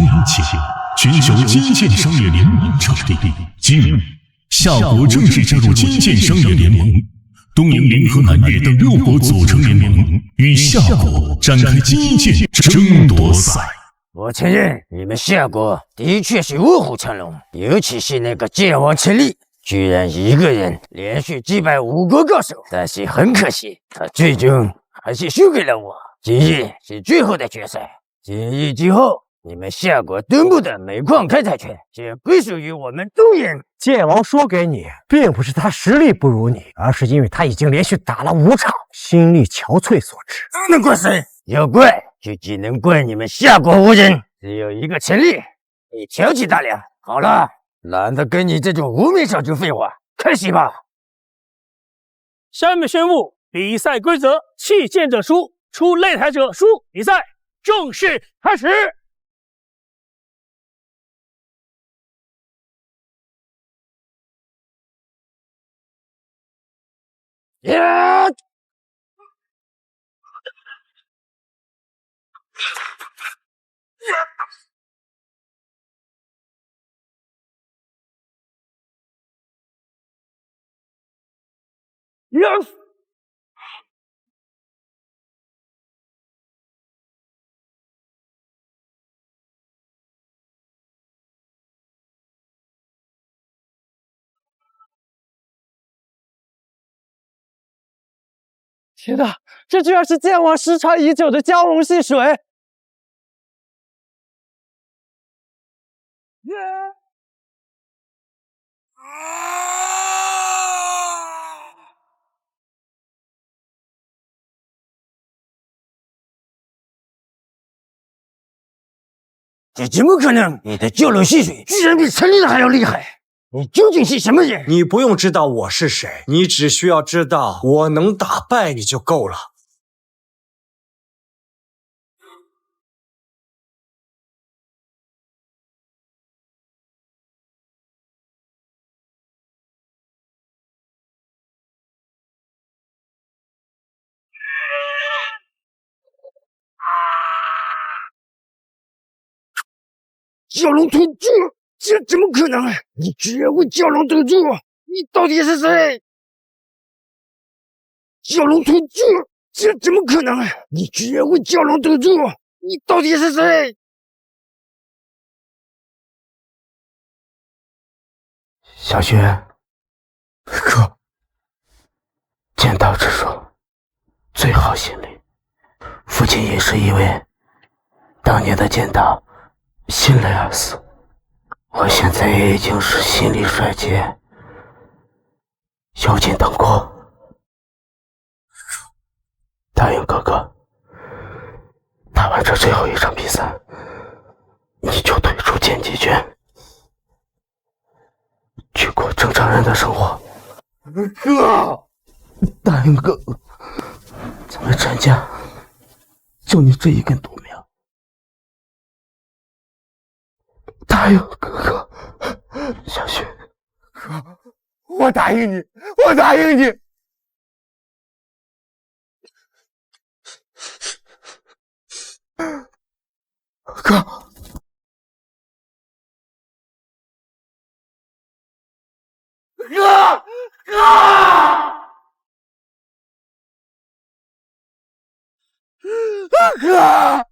年前，全球金剑商业联盟成立。近日，夏国正式加入金剑商业联盟，东瀛、联合、南越等6国组成联盟，与夏国展开金剑争夺赛。我承认，你们夏国的确是卧虎藏龙，尤其是那个剑王陈立，居然一个人连续击败5国高手。但是很可惜，他最终还是输给了我。今日是最后的决赛，今日之后，你们夏国东部的煤矿开采权将归属于我们东瀛。剑王说给你，并不是他实力不如你，而是因为他已经连续打了5场，心力憔悴所致。不能怪谁？要怪就只能怪你们夏国无人，只有一个陈立，你挑起大梁。好了，懒得跟你这种无名小卒废话，开始吧。下面宣布比赛规则：弃剑者输，出擂台者输。比赛正式开始。呀！Yes！ 天哪，这居然是剑王失传已久的蛟龙戏水！这怎么可能？你的蛟龙戏水居然比陈立的还要厉害！你究竟是什么人？你不用知道我是谁，你只需要知道我能打败你就够了。蛟龙吞珠，这怎么可能？你居然会蛟龙吞珠！你到底是谁？蛟龙吞珠，这怎么可能？你居然会蛟龙吞珠！你到底是谁？小轩，哥，剑道之术最好心理。父亲也是因为当年的剑道心累而死，我现在也已经是心力衰竭，有尽等过。答应哥哥，打完这最后一场比赛，你就退出剑击圈，去过正常人的生活。哥，答应哥哥，咱们陈家就你这一根独苗。答应哥哥，小雪，哥，我答应你，我答应你。哥，哥，哥！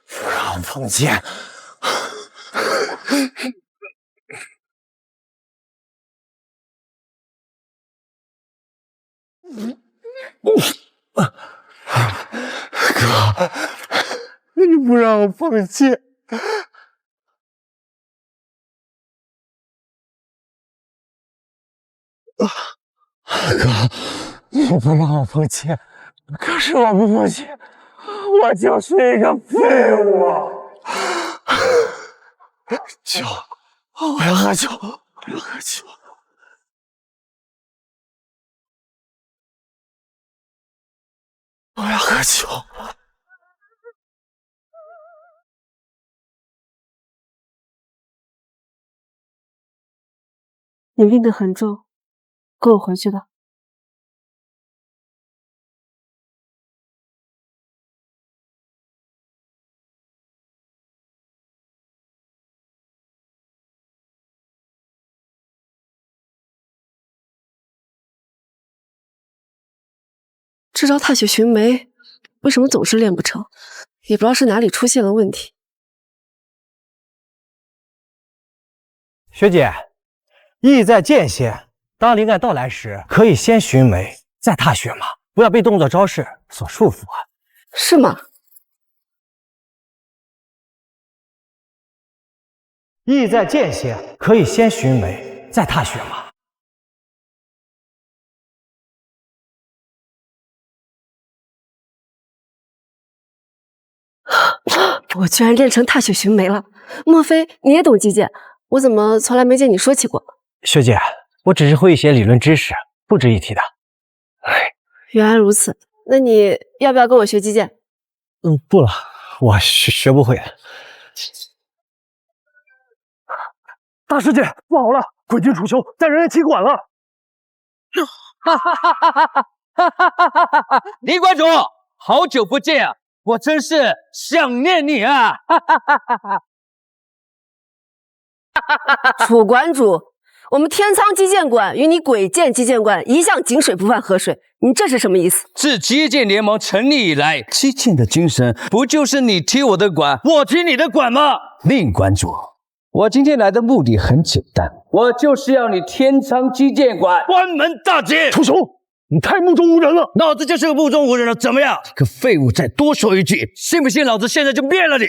不让碰见。哥，你不让我碰见。哥，你不让我碰见，可是我不碰见，我就是一个废物。酒，我要喝酒，我要喝酒。我要喝酒。你病得很重，跟我回去吧。这招踏雪寻梅为什么总是练不成？也不知道是哪里出现了问题。学姐，意在间歇，当灵感到来时，可以先寻梅，再踏雪嘛，不要被动作招式所束缚啊。是吗？意在间歇，可以先寻梅，再踏雪嘛。我居然练成踏雪寻梅了！莫非你也懂击剑？我怎么从来没见你说起过？学姐，我只是会一些理论知识，不值一提的。原来如此，那你要不要跟我学击剑？不了，我学不会。大师姐，不好了，鬼君楚修在人人气馆了！哈哈哈哈哈哈哈哈哈哈！林馆主，好久不见啊！我真是想念你啊！哈哈哈哈哈！楚馆主，我们天苍击剑馆与你鬼剑击剑馆一向井水不犯河水，你这是什么意思？自击剑联盟成立以来，击剑的精神不就是你踢我的馆，我踢你的馆吗？令馆主，我今天来的目的很简单，我就是要你天苍击剑馆关门大吉！楚修，你太目中无人了！老子就是个目中无人了，怎么样？这个废物，再多说一句，信不信老子现在就灭了你？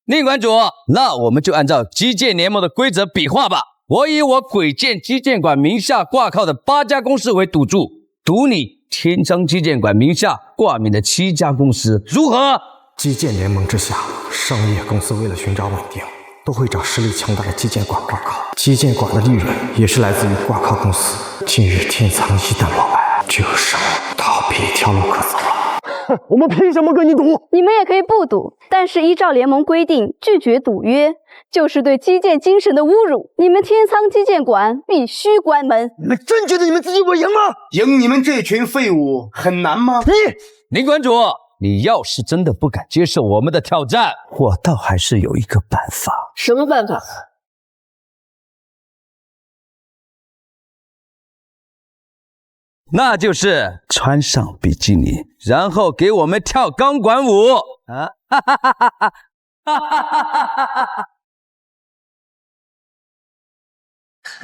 令馆主，那我们就按照击剑联盟的规则比划吧。我以我鬼剑击剑馆名下挂靠的8家公司为赌注，赌你天苍击剑馆名下挂名的7家公司，如何？击剑联盟之下，商业公司为了寻找稳定，都会找实力强大的击剑馆挂靠。击剑馆的利润也是来自于挂靠公司。今日天苍一旦落败，就剩逃避一条路可走了。我们凭什么跟你赌？你们也可以不赌，但是依照联盟规定，拒绝赌约就是对击剑精神的侮辱。你们天苍击剑馆必须关门。你们真觉得你们自己会赢吗？赢你们这群废物很难吗？林馆主，你要是真的不敢接受我们的挑战，我倒还是有一个办法。什么办法？那就是穿上比基尼，然后给我们跳钢管舞啊！哈哈哈哈哈！哈哈哈哈哈！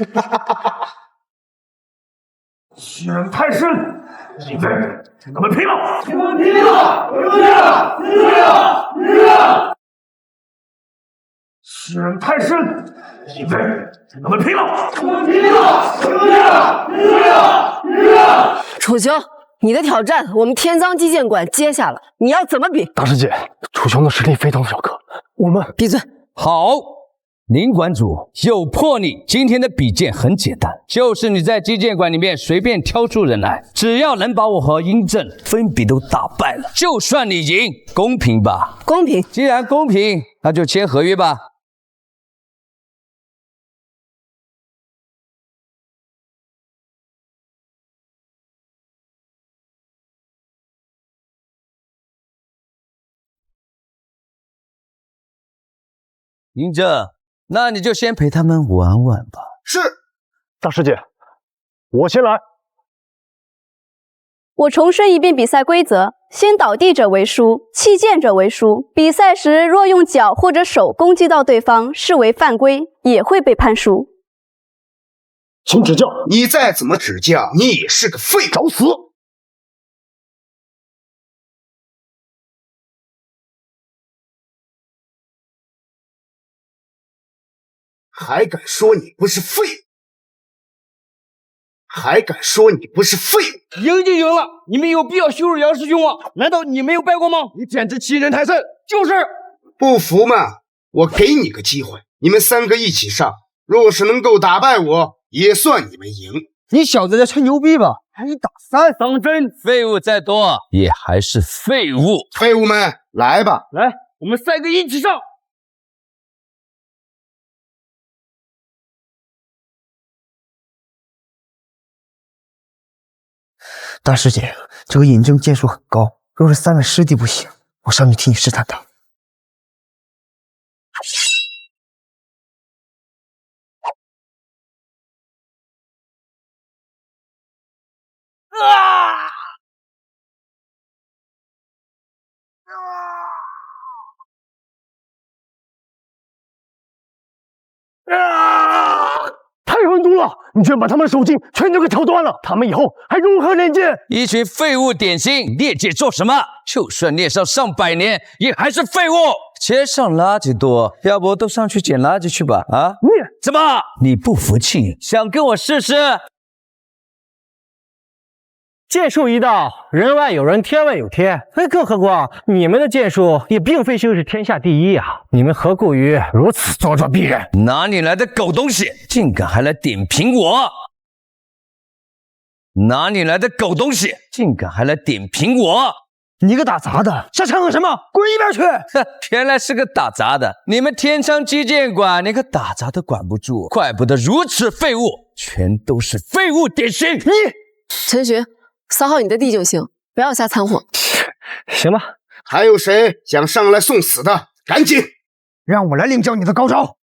哈哈哈哈！血染太深，现在跟他们拼了！跟他们拼了！血染太深，现在跟他们拼了！楚修，你的挑战我们天苍击剑馆接下了，你要怎么比？大师姐，楚修的实力非同小可，我们闭嘴。好，林馆主有破你。今天的比剑很简单，就是你在击剑馆里面随便挑出人来，只要能把我和嬴政分别都打败了，就算你赢，公平吧？公平。既然公平，那就签合约吧。嬴政，那你就先陪他们玩玩吧。是，大师姐，我先来。我重申一遍比赛规则：先倒地者为输，弃剑者为输。比赛时若用脚或者手攻击到对方，视为犯规，也会被判输。请指教。你再怎么指教，你也是个废物，找死！还敢说你不是废物？还敢说你不是废物？赢就赢了，你们有必要羞辱杨师兄吗？难道你没有败过吗？你简直欺人太甚！就是。不服嘛？我给你个机会，你们3个一起上，若是能够打败我，也算你们赢。你小子在吹牛逼吧？还打3方针，废物再多也还是废物。废物们，来吧，来，我们3个一起上。大师姐，这个嬴政剑术很高，若是3位师弟不行，我上去替你试探他。太狠毒了！你居然把他们的手筋全都给挑断了，他们以后还如何练剑？一群废物点心，练剑做什么？就算练上上百年，也还是废物。街上垃圾多，要不都上去捡垃圾去吧？啊，你怎么？你不服气，想跟我试试？剑术一道，人外有人，天外有天。更何况你们的剑术也并非就是天下第一啊！你们何故于如此咄咄逼人？哪里来的狗东西，竟敢还来点评我？哪里来的狗东西，竟敢还来点评我？你个打杂的，瞎掺和什么？滚一边去！哼，原来是个打杂的。你们天仓击剑馆连个打杂都管不住，怪不得如此废物，全都是废物点心。你陈寻，扫好你的地就行，不要瞎掺和。行吧。还有谁想上来送死的？赶紧，让我来领教你的高招。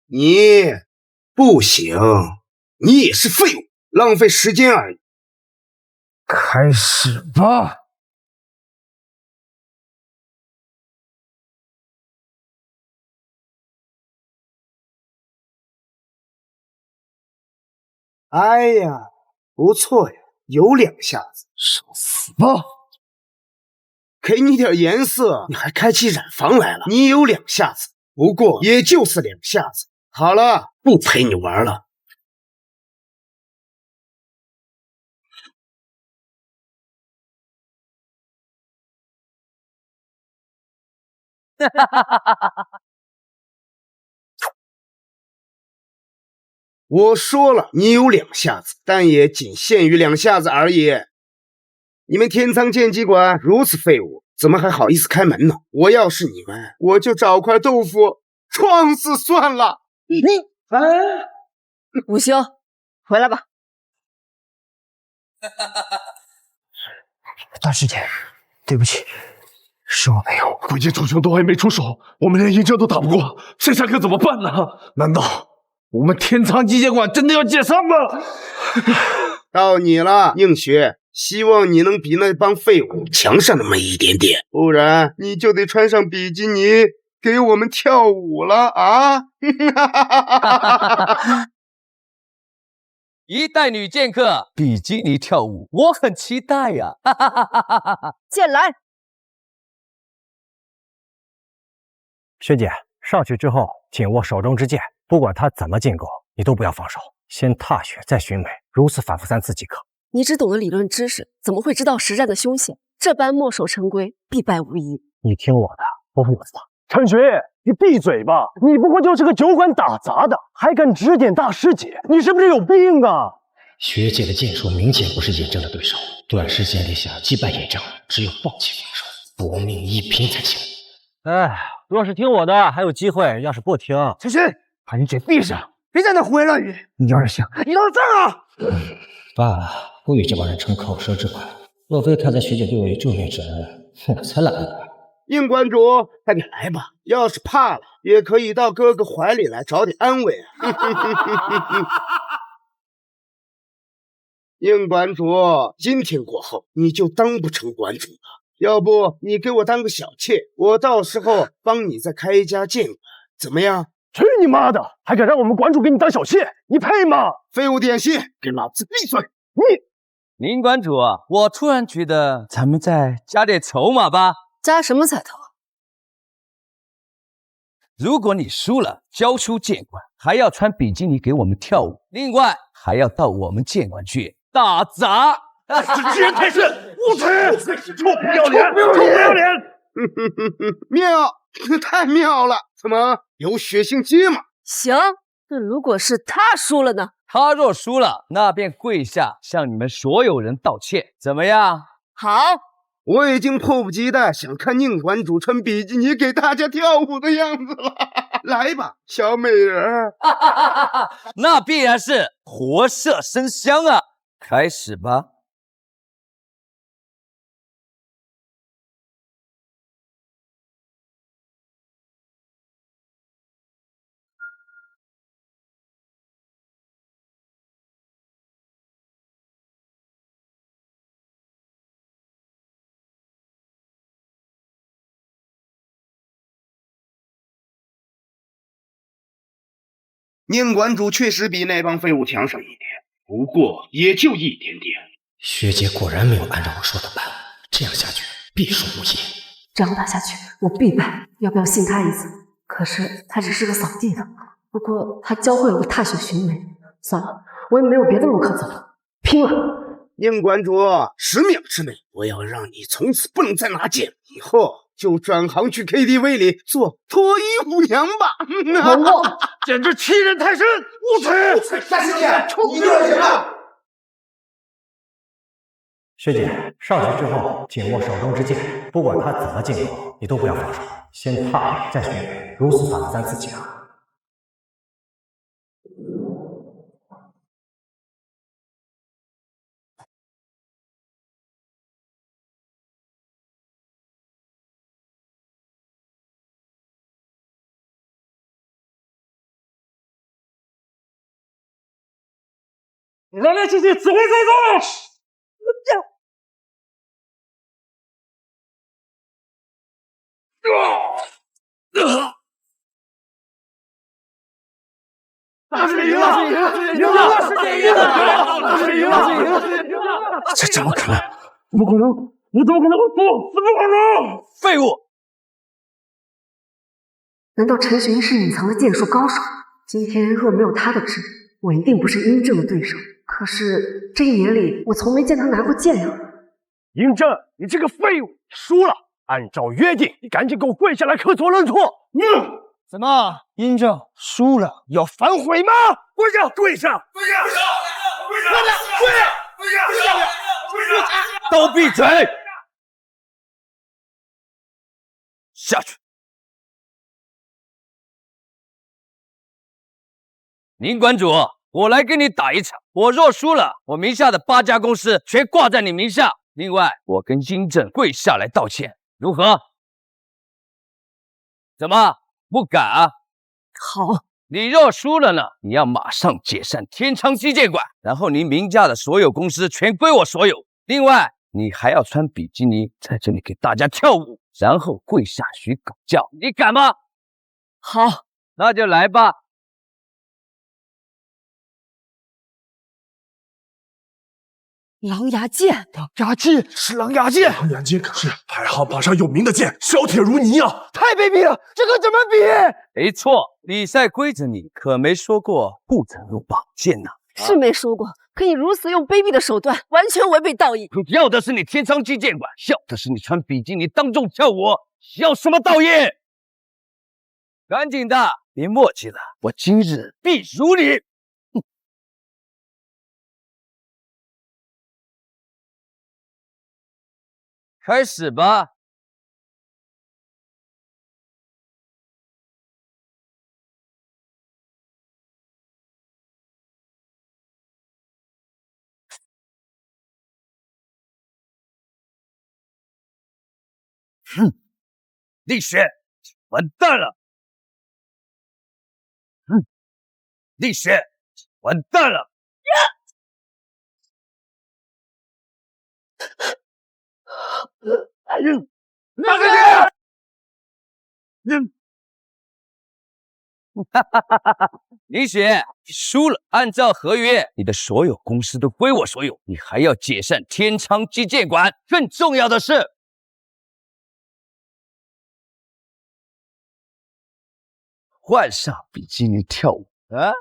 你不行，你也是废物，浪费时间而已。开始吧。哎呀，不错呀，有2下子，受死吧！给你点颜色，你还开起染坊来了。你有2下子，不过也就是2下子。好了，不陪你玩了。我说了，你有2下子，但也仅限于2下子而已。你们天仓剑击馆如此废物，怎么还好意思开门呢？我要是你们，我就找块豆腐撞死算了。午休，回来吧。大师姐，对不起，是我没有。鬼剑楚雄都还没出手，我们连一阵都打不过，这下可怎么办呢？难道我们天仓击剑馆真的要解散吗？到你了，宁雪，希望你能比那帮废物强上那么一点点，不然你就得穿上比基尼给我们跳舞了啊！一代女剑客比基尼跳舞，我很期待呀！剑来。学姐，上去之后紧握手中之剑，不管他怎么进攻，你都不要放手，先踏雪再寻美，如此反复3次即可。你只懂得理论知识，怎么会知道实战的凶险？这般墨守成规，必败无疑。你听我的，不负我的。陈学，你闭嘴吧！你不过就是个酒馆打杂的，还敢指点大师姐，你是不是有病啊？学姐的剑术明显不是嬴政的对手，短时间里想要击败嬴政，只有放弃防守，搏命一拼才行。哎，若是听我的，还有机会；要是不听，陈寻，把你嘴闭上，别在那胡言乱语。你要是想，你到这儿啊！爸，不与这帮人逞口舌之快。若非看在学姐对我有救命之恩，我才懒得。应馆主，快点来吧！要是怕了，也可以到哥哥怀里来找点安慰啊！应馆主，今天过后你就当不成馆主了。要不你给我当个小妾，我到时候帮你再开一家剑馆，怎么样？去你妈的！还敢让我们馆主给你当小妾？你配吗？废物点心，给老子闭嘴！林馆主，我突然觉得咱们再加点筹码吧。加什么彩头？如果你输了，交出剑馆，还要穿比基尼给我们跳舞，另外还要到我们剑馆去打杂。这人太甚，无耻，臭不要脸，臭不要脸！妙，太妙了！怎么有血性街吗？行，那如果是他输了呢？他若输了，那便跪下向你们所有人道歉，怎么样？好。我已经迫不及待想看宁馆主穿比基尼给大家跳舞的样子了。来吧，小美人儿！那必然是活色生香啊！开始吧。宁馆主确实比那帮废物强上一点，不过也就一点点。学姐果然没有按照我说的办，这样下去必输无疑。这样打下去，我必败。要不要信他一次？可是他只是个扫地的，不过他教会了我踏雪寻梅。算了，我也没有别的路可走，拼了！宁馆主，10秒之内，我要让你从此不能再拿剑，以后就转行去 KTV 里做脱衣舞娘吧！我简直欺人太甚，无耻！大师姐，你做什么？学姐，上去之后紧握手中之剑，不管他怎么进攻，你都不要放手，先踏再寻梅，如此反3次起啊！人类世界只会在这！大师赢了！赢了！师姐赢了！大师赢了！这怎么可能？不可能！你怎么可能会输？怎么可能？废物！难道陈玄是隐藏的剑术高手？今天若没有他的指引，我一定不是殷正的对手。可是这1年里，我从没见他拿过剑啊！嬴政，你这个废物，输了！按照约定，你赶紧给我跪下来磕头认错！怎么，殷正输了要反悔吗？跪下！跪下！跪下！跪下！跪下！都闭嘴！下去！宁馆主，我来跟你打一场。我若输了，我名下的8家公司全挂在你名下。另外，我跟殷正跪下来道歉，如何？怎么不敢啊？好，你若输了呢，你要马上解散天昌击剑馆，然后你名下的所有公司全归我所有。另外，你还要穿比基尼在这里给大家跳舞，然后跪下许狗叫，你敢吗？好，那就来吧。狼牙剑，狼牙剑是狼牙剑，狼牙剑可是排行榜上有名的剑，削铁如泥啊！太卑鄙了，这个怎么比？没错，比赛规则你可没说过不准用宝剑呢。是没说过，可你如此用卑鄙的手段，完全违背道义。要的是你天昌击剑馆，要的是你穿比基尼当众跳舞，要什么道义？赶紧的，别墨迹了，我今日必如你！开始吧。丽雪，完蛋了！丽雪，完蛋了！大师姐，李雪，你输了。按照合约，你的所有公司都归我所有，你还要解散天昌击剑馆。更重要的是，换上比基尼跳舞啊！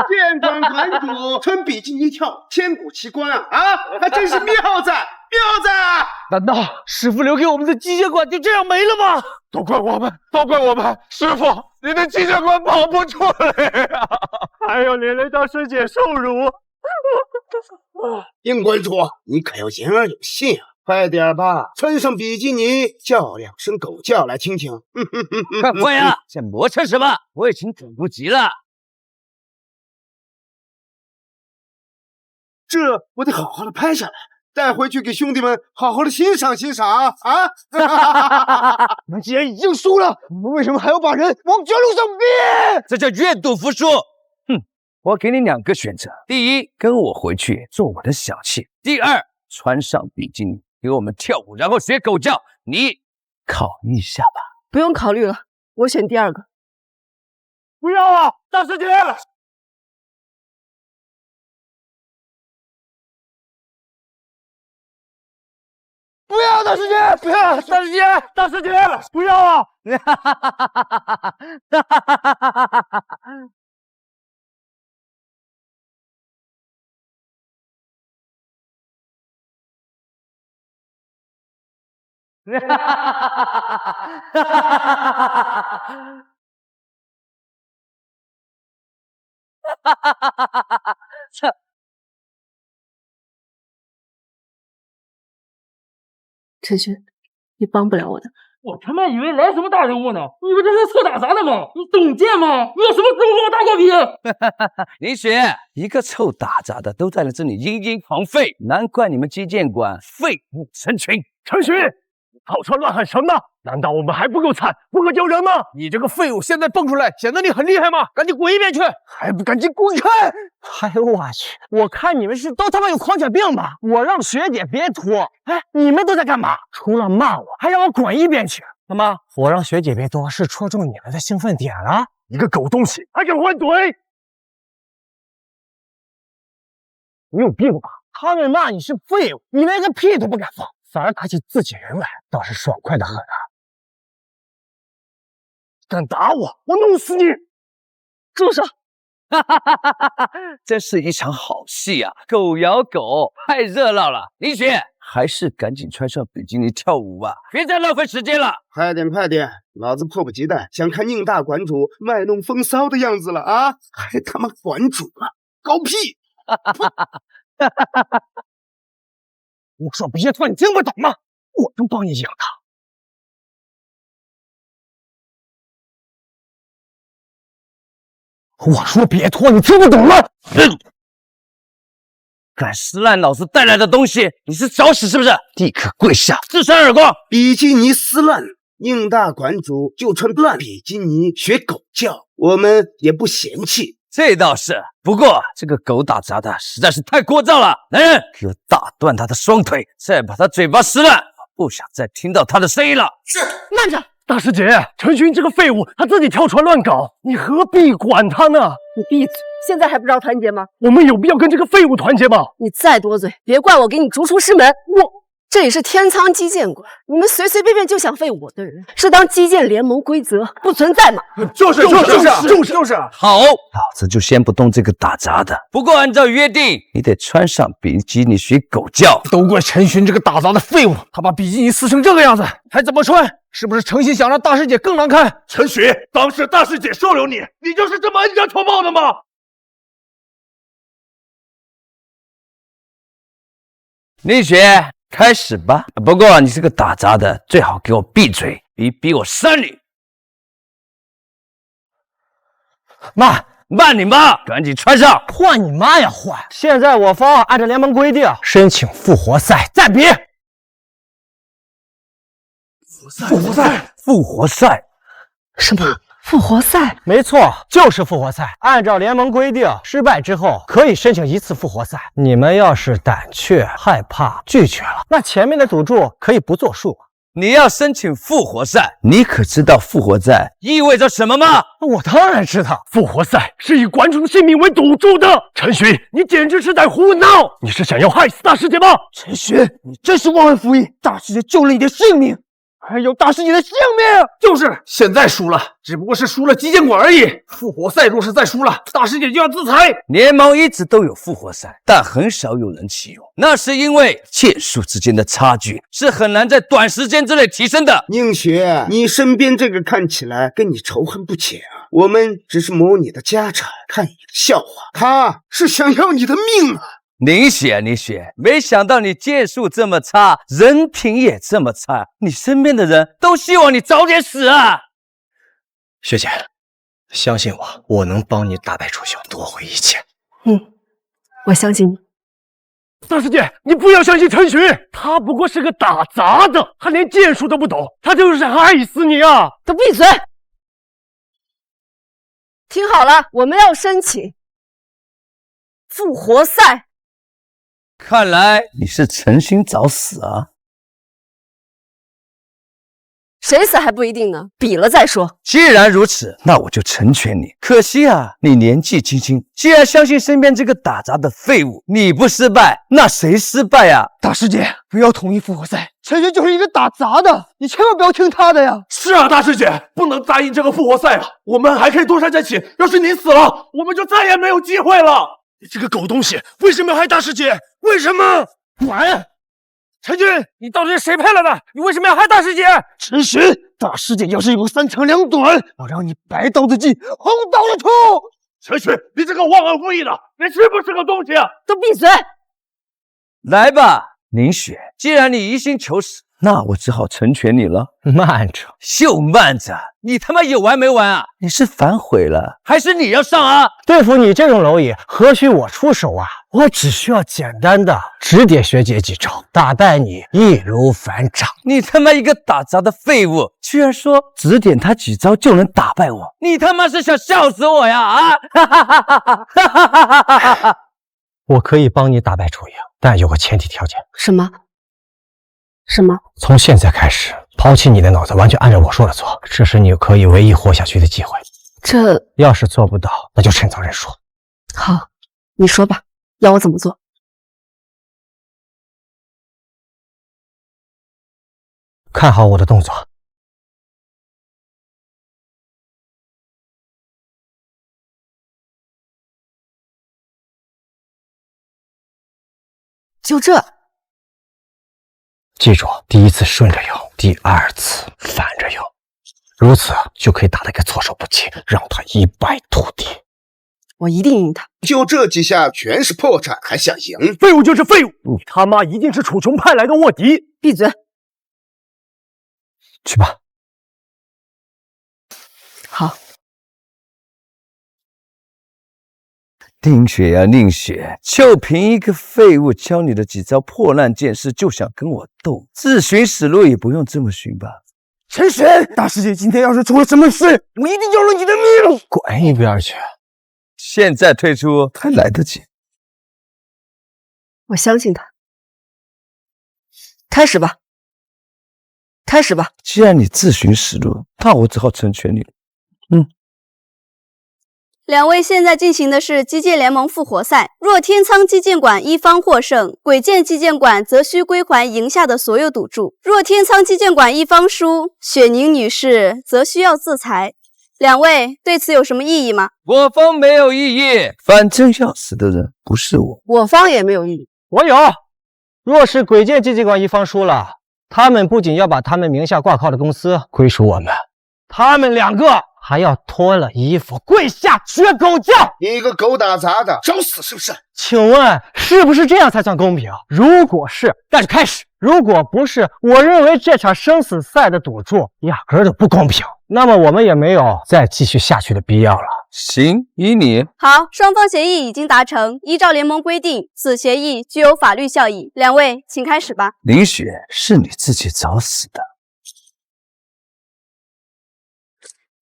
剑馆馆主穿比基尼跳，千古奇观啊！还真是妙哉妙哉！难道师傅留给我们的击剑馆就这样没了吗？都怪我们，都怪我们！师傅，你的击剑馆跑不出来呀，还要连累到师姐受辱。殷馆主，你可要言而有信啊！快点吧，穿上比基尼，叫2声狗叫来听听。快快呀！在磨蹭什么？我已经等不及了。这我得好好的拍下来，带回去给兄弟们好好的欣赏欣赏啊！那既然已经输了，我们为什么还要把人往绝路上逼？这叫愿赌服输。我给你2个选择：第一，跟我回去做我的小妾；第二，穿上比基尼给我们跳舞，然后学狗叫。你考虑一下吧。不用考虑了，我选第2个。不要啊，大师姐！不要，大师姐！不要，大师姐！大师姐！不要啊！陈勋，你帮不了我的。我他妈以为来什么大人物呢？你以为这是臭打杂的吗？你懂剑吗？你有什么资格跟我打狗皮？林雪，一个臭打杂的都在这里嘤嘤狂吠，难怪你们基建馆废物成群。陈勋，好车乱喊什么呢？难道我们还不够惨，不够丢人吗？你这个废物，现在蹦出来，显得你很厉害吗？赶紧滚一边去！还不赶紧滚开！哎呦我去！我看你们是都他妈有狂犬病吧？我让学姐别拖，哎，你们都在干嘛？除了骂我，还让我滚一边去。那么我让学姐别拖，是戳中你们的兴奋点了。一个狗东西，还敢还嘴！你有病吧？他们骂你是废物，你连个屁都不敢放，反而打起自己人来，倒是爽快的很啊！敢打我，我弄死你！住手！这是一场好戏啊！狗咬狗，太热闹了。林雪，还是赶紧穿上比基尼跳舞吧，别再浪费时间了。快点快点，老子迫不及待想看宁大馆主卖弄风骚的样子了啊！还他妈馆主啊，狗屁！我说别拖，你听不懂吗？我能帮你赢他。我说别拖，你听不懂吗？敢撕烂老子带来的东西，你是找死是不是？立刻跪下，自扇耳光！比基尼撕烂，宁大馆主就穿烂比基尼学狗叫，我们也不嫌弃。这倒是，不过这个狗打杂的实在是太聒噪了。男人，给我打断他的双腿，再把他嘴巴撕烂，不想再听到他的声音了。是，慢着。大师姐，陈勋这个废物，他自己跳船乱搞，你何必管他呢？你闭嘴！现在还不知道团结吗？我们有必要跟这个废物团结吗？你再多嘴，别怪我给你逐出师门。这里是天仓基建馆，你们随随便便就想废我的人，是当基建联盟规则不存在吗？就是好，老子就先不动这个打杂的。不过按照约定，你得穿上比基尼学狗叫。都怪陈勋这个打杂的废物，他把比基尼撕成这个样子，还怎么穿？是不是诚心想让大师姐更难看？陈勋，当时大师姐收留你，你就是这么恩将仇报的吗？林雪，开始吧。不过你这个打杂的，最好给我闭嘴，逼我扇你。慢你妈！赶紧穿上！换你妈呀换！现在我方按照联盟规定申请复活赛，再比。复活赛？什么？复活赛？没错，就是复活赛。按照联盟规定，失败之后可以申请一次复活赛。你们要是胆怯、害怕、拒绝了，那前面的赌注可以不作数。你要申请复活赛，你可知道复活赛意味着什么吗？我当然知道，复活赛是以馆主的性命为赌注的。陈勋，你简直是在胡闹！你是想要害死大师姐吗？陈勋，你真是忘恩负义！大师姐救了你的性命，还有大师姐的性命。就是现在输了，只不过是输了基建馆而已。复活赛若是再输了，大师姐就要自裁。联盟一直都有复活赛，但很少有人启用，那是因为剑术之间的差距是很难在短时间之内提升的。宁雪，你身边这个看起来跟你仇恨不浅啊，我们只是摸你的家产，看你的笑话，他是想要你的命啊！林雪，没想到你剑术这么差，人品也这么差，你身边的人都希望你早点死啊！学姐，相信我，我能帮你打败楚雄，夺回一切。我相信你。大师姐，你不要相信陈勋，他不过是个打杂的，他连剑术都不懂，他就是想害死你啊！都闭嘴！听好了，我们要申请复活赛。看来你是诚心找死啊！谁死还不一定呢，比了再说。既然如此，那我就成全你。可惜啊，你年纪轻轻，既然相信身边这个打杂的废物，你不失败，那谁失败啊？大师姐，不要同意复活赛，陈勋就是一个打杂的，你千万不要听他的呀。是啊，大师姐，不能答应这个复活赛了。我们还可以东山再起，要是你死了，我们就再也没有机会了。你这个狗东西，为什么要害大师姐？为什么？滚！陈军，你到底是谁派来的？你为什么要害大师姐？陈勋，大师姐要是有3长2短，我让你白刀子进红刀子出！陈勋，你这个忘恩负义的，你是不是个东西啊？都闭嘴！来吧，宁雪，既然你一心求死，那我只好成全你了。慢着，就慢着，你他妈有完没完啊？你是反悔了，还是你要上啊？对付你这种蝼蚁，何须我出手啊？我只需要简单的指点学姐几招，打败你易如反掌。你他妈一个打杂的废物，居然说指点他几招就能打败我？你他妈是想笑死我呀？啊！哈哈哈哈哈哈哈！我可以帮你打败楚莹，但有个前提条件。什么？什么？从现在开始，抛弃你的脑子，完全按照我说的做，这是你可以唯一活下去的机会。这要是做不到，那就趁早认输。好，你说吧，要我怎么做？看好我的动作。就这。记住，第一次顺着游，第2次反着游，如此就可以打得个措手不及，让他一败涂地。我一定赢他。就这几下全是破绽，还想赢？废物就是废物，你他妈一定是楚琼派来的卧底！闭嘴！去吧。好。宁雪呀，宁雪，就凭一个废物教你的几招破烂剑士，就想跟我斗？自寻死路也不用这么寻吧？陈玄，大师姐今天要是出了什么事，我一定要了你的命！滚一边去！现在退出还来得及。我相信他。开始吧，开始吧。既然你自寻死路，那我只好成全你了。两位现在进行的是击剑联盟复活赛，若天仓击剑馆一方获胜，鬼剑击剑馆则需归还赢下的所有赌注；若天仓击剑馆一方输，雪宁女士则需要自裁。两位对此有什么异议吗？我方没有异议，反正要死的人不是我。我方也没有异议。我有。若是鬼剑击剑馆一方输了，他们不仅要把他们名下挂靠的公司归属我们，他们2个还要脱了衣服跪下学狗叫！你一个狗打杂的，找死是不是？请问是不是这样才算公平？如果是，那就开始；如果不是，我认为这场生死赛的赌注压根儿就不公平。那么我们也没有再继续下去的必要了。行，依你。好，双方协议已经达成，依照联盟规定，此协议具有法律效益。两位，请开始吧。林雪，是你自己找死的。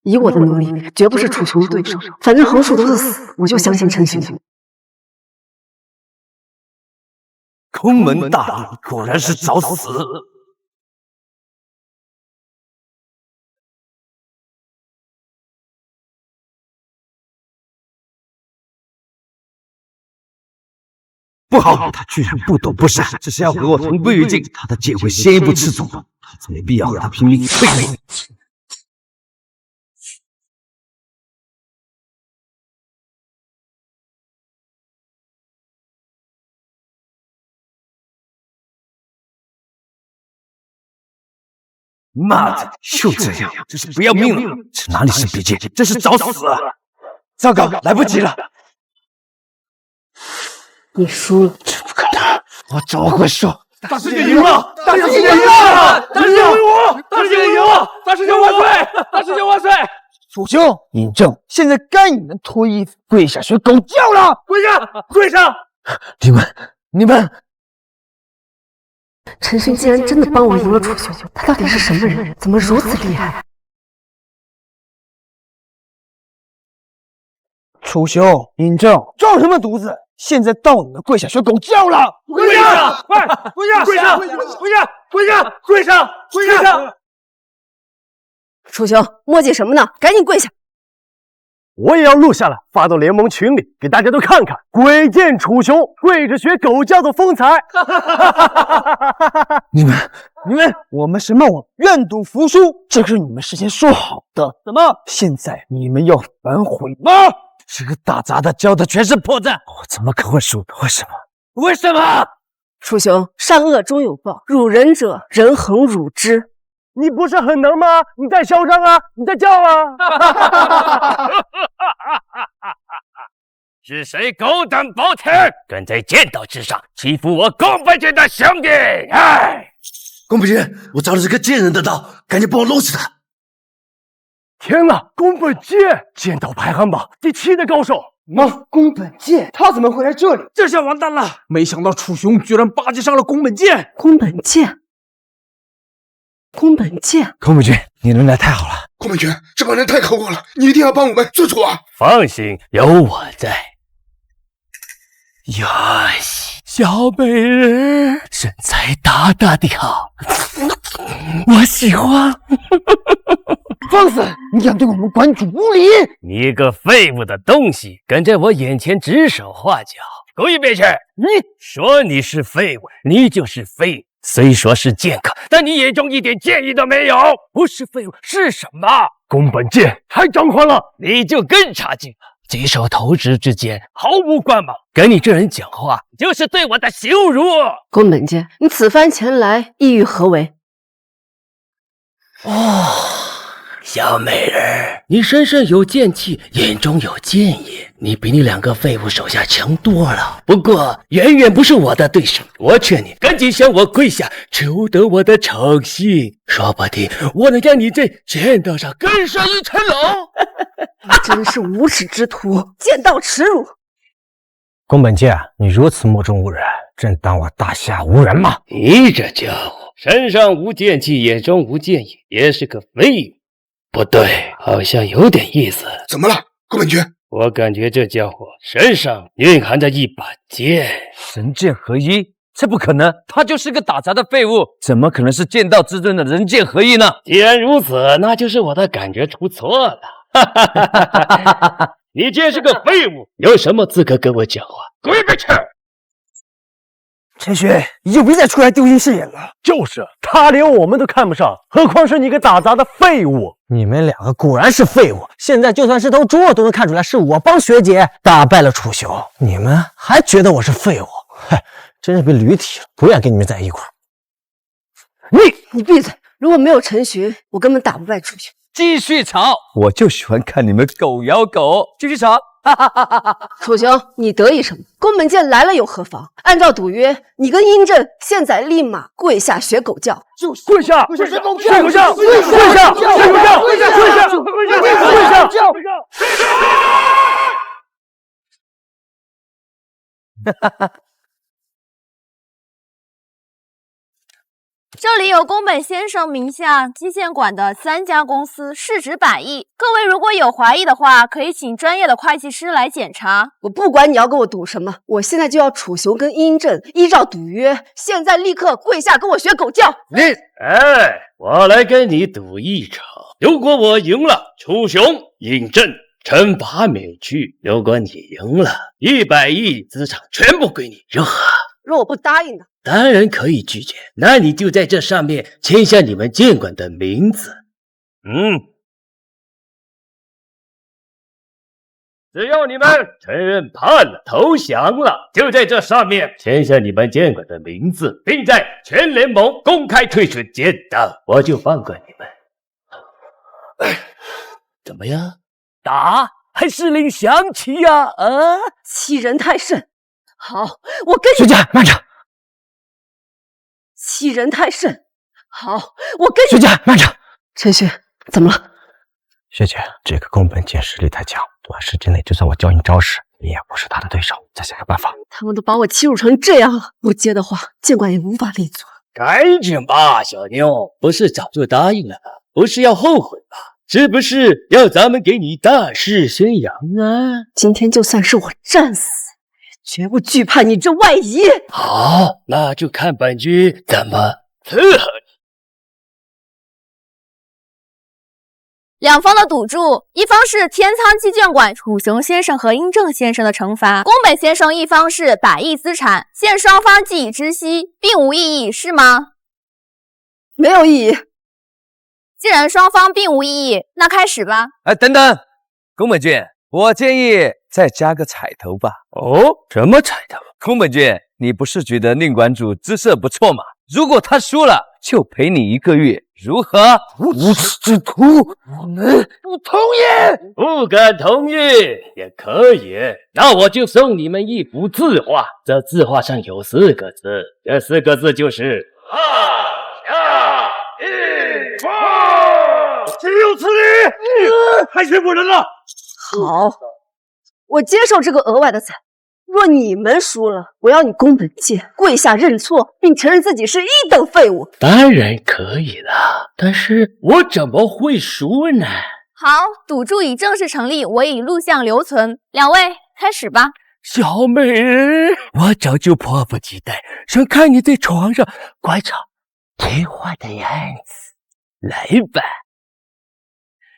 以我的能力，绝不是楚琼的对手。反正横竖都是死，我就相信陈寻。空门大怒，果然是找死。不好，他居然不躲不闪，这是要和我同归于尽。他的剑会先一步吃中我，没必要和他拼命。妈的，就这样，这是不要命了！这哪里是比剑，这是找死啊！糟糕，来不及了！你输了，这不可能！我怎么会输？大师姐赢了！大师姐赢了！大师姐为我！大师姐赢了！大师姐万岁！大师姐万岁！楚兄，嬴政，现在该你们脱衣服跪下学狗叫了！跪下！跪下！你们！陈勋竟然真的帮我赢了楚兄，他到底是什么人？怎么如此厉害？楚兄，嬴政，装什么犊子？现在到你们跪下学狗叫了！跪下！快，跪下！跪下！跪下！跪下！跪下！跪下！楚雄，墨迹什么呢？赶紧跪下！我也要录下来，发到联盟群里，给大家都看看。鬼见楚雄跪着学狗叫的风采。你们，我们什么网愿赌服输，这是你们事先说好的。怎么，现在你们要反悔吗？这个打杂的教的全是破绽，我怎么可会输的？为什么？为什么？楚雄，善恶终有报，辱人者人恒辱之。你不是很能吗？你在嚣张啊！你在叫啊！是谁狗胆包天，敢在剑道之上欺负我宫本剑的兄弟？哎！宫本剑，我找了这个贱人的道，赶紧帮我弄死他！天哪，宫本剑，剑道排行榜第7的高手。宫本剑，他怎么会来这里？这下完蛋了！没想到楚雄居然巴结上了宫本剑。宫本剑，宫本剑，你能来太好了。宫本泉，这帮人太可恶了，你一定要帮我们做主啊！放心，有我在。哟西，小美人，身材大大的好，我喜欢。放肆！你想对我们馆主无礼？你个废物的东西，敢在我眼前指手画脚，滚一边去！你说你是废物，你就是废物。虽说是剑客，但你眼中一点剑意都没有，不是废物是什么？宫本剑太张狂了，你就更差劲了。举手投足之间毫无光芒，跟你这人讲话就是对我的羞辱。宫本剑，你此番前来意欲何为？小美人，你身上有剑气，眼中有剑意，你比你2个废物手下强多了。不过远远不是我的对手，我劝你赶紧向我跪下，求得我的诚信，说不定我能让你在剑道上更上一层楼。你真是无耻之徒，剑道耻辱！宫本剑，你如此目中无人，真当我大夏无人吗？你这家伙身上无剑气，眼中无剑意，也是个废物。不对，好像有点意思。怎么了，宫本泉？我感觉这家伙身上蕴含着一把剑，神剑合一，这不可能，他就是个打杂的废物，怎么可能是剑道之尊的人剑合一呢？既然如此，那就是我的感觉出错了。你既然是个废物，有什么资格跟我讲话？滚一边去！陈雪，你就别再出来丢尽视野了。就是他连我们都看不上，何况是你个打杂的废物。你们2个果然是废物，现在就算是头猪都能看出来是我帮学姐打败了楚雄，你们还觉得我是废物？嗨，真是被驴踢了，不愿跟你们在一块儿。你闭嘴！如果没有陈寻，我根本打不败楚雄。继续吵，我就喜欢看你们狗咬狗，继续吵。楚雄，你得意什么？宫本剑来了又何妨？按照赌约，你跟殷正现在立马跪下学狗叫。跪下！跪下！学狗叫！跪下！跪下！学狗叫！跪下！跪下！跪下！这里有宫本先生名下击剑馆的3家公司，市值100亿。各位如果有怀疑的话，可以请专业的会计师来检查。我不管你要跟我赌什么，我现在就要楚雄跟殷正依照赌约，现在立刻跪下跟我学狗叫。我来跟你赌一场，如果我赢了，楚雄、殷正惩罚免去；如果你赢了，100亿资产全部归你，如何？若我不答应呢？当然可以拒绝，那你就在这上面签下你们剑馆的名字。只要你们承认判了、投降了，就在这上面签下你们剑馆的名字，并在全联盟公开推出剑道，我就放过你们。怎么样？打还是领降旗呀？欺人太甚！好，我跟你学姐慢着。欺人太甚！好，我跟你学姐慢着。陈旭，怎么了？学姐，这个宫本剑实力太强，短时间内就算我教你招式，你也不是他的对手。再想个办法。他们都把我欺辱成这样了，不接的话，剑馆也无法立足。赶紧吧，小妞，不是早就答应了吗？不是要后悔吧？是不是要咱们给你大肆宣扬啊？今天就算是我战死，绝不惧怕你这外夷。好，那就看本局怎么伺候你。两方的赌注，一方是天仓基建馆楚雄先生和殷正先生的惩罚，宫本先生一方是100亿资产，现双方既已知悉，并无异议，是吗？没有意义。既然双方并无异议，那开始吧。等等，宫本君，我建议再加个彩头吧。哦，什么彩头？宫本君，你不是觉得宁馆主姿色不错吗？如果他输了，就陪你1个月，如何？无耻之徒，我们不同意。不敢同意也可以，那我就送你们一幅字画。这字画上有4个字，这4个字就是“哈下一放”。岂有此理！太血不人了。好，我接受这个额外的彩。若你们输了，我要你宫本介跪下认错，并承认自己是1等废物。当然可以了，但是我怎么会输呢？好，赌注已正式成立，我已录像留存。两位开始吧。小美人，我早就迫不及待想看你在床上乖巧听话的样子，来吧。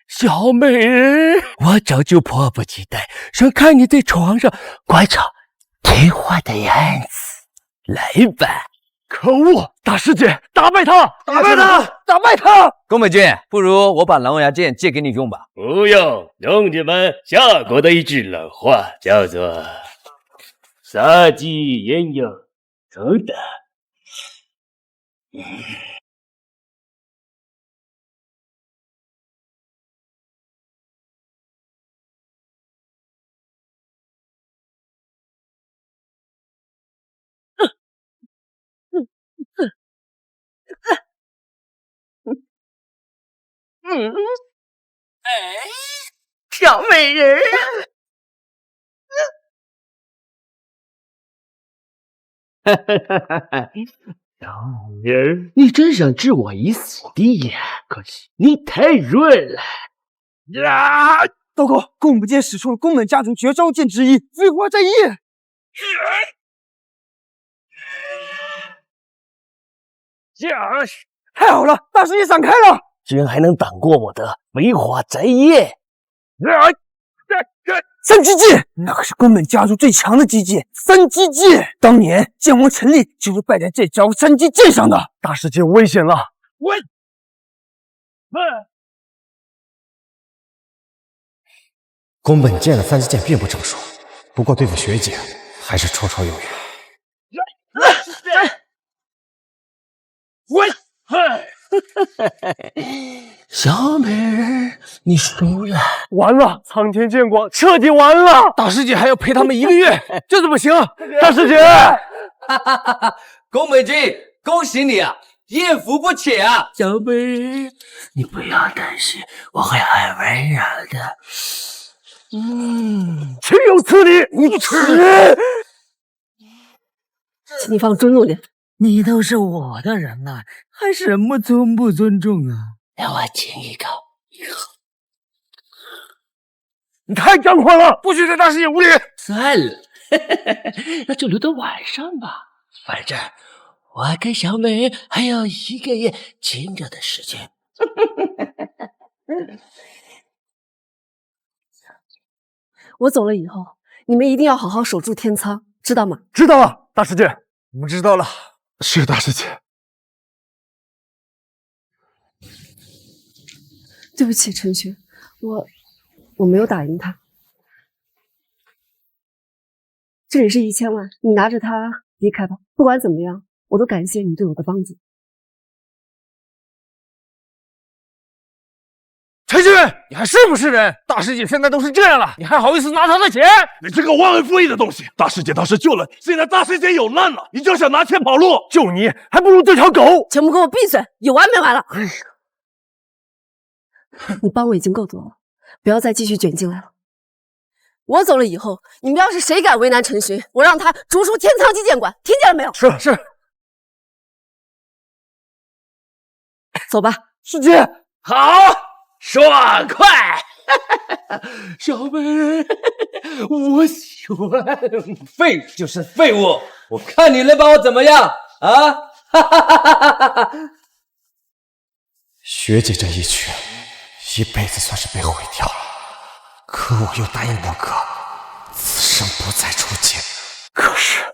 小美人，我早就迫不及待想看你在床上乖巧听话的样子，来吧。可恶，大师姐，打败他，打败他，打败他！宫本君，不如我把狼牙剑借给你用吧。不用，用你们夏国的一句老话，叫做“杀鸡焉有头的”。小美人，小美人，你真想置我于死地呀？可惜你太弱了。呀！糟糕，宫本剑使出了宫本家族绝招剑之一——飞花摘叶。太好了，大师姐闪开了！居然还能挡过我的飞花摘叶！三击剑，那可是宫本家族最强的击剑。三击剑，当年剑王陈立就是败在这招三击剑上的。大师姐危险了！喂！宫本剑的三击剑并不成熟，不过对付学姐还是绰绰有余。喂！小美人，你输了！完了，苍天剑馆彻底完了！大师姐还要陪他们1个月，这怎么行？大师姐，宫本君，恭喜你啊，艳福不浅啊！小美人，你不要担心，我会很温柔的。岂有此理！无耻！请你放尊重点。你都是我的人了，还什么尊不尊重啊？让我亲一口，你太张狂了，不许对大师姐无礼！算了，那就留到晚上吧。反正我跟小美人还有1个月亲热的时间。我走了以后，你们一定要好好守住天仓，知道吗？知道了，大师姐，我们知道了。是大师姐。对不起，陈雪，我没有打赢他。这里是1000万，你拿着它离开吧。不管怎么样，我都感谢你对我的帮助。陈雪，你还是不是人？大师姐现在都是这样了，你还好意思拿她的钱？你这个忘恩负义的东西！大师姐当时救了你，现在大师姐有难了，你就想拿钱跑路？救你还不如这条狗！全部给我闭嘴，有完没完了？你帮我已经够多了，不要再继续卷进来了。我走了以后，你们要是谁敢为难陈寻，我让他逐出天仓基建馆，听见了没有？是。走吧，师姐。好，爽快！小美人，我喜欢。废就是废物，我看你能把我怎么样啊！学姐这一拳一辈子算是被毁掉了。可我又答应我哥，此生不再出剑。可是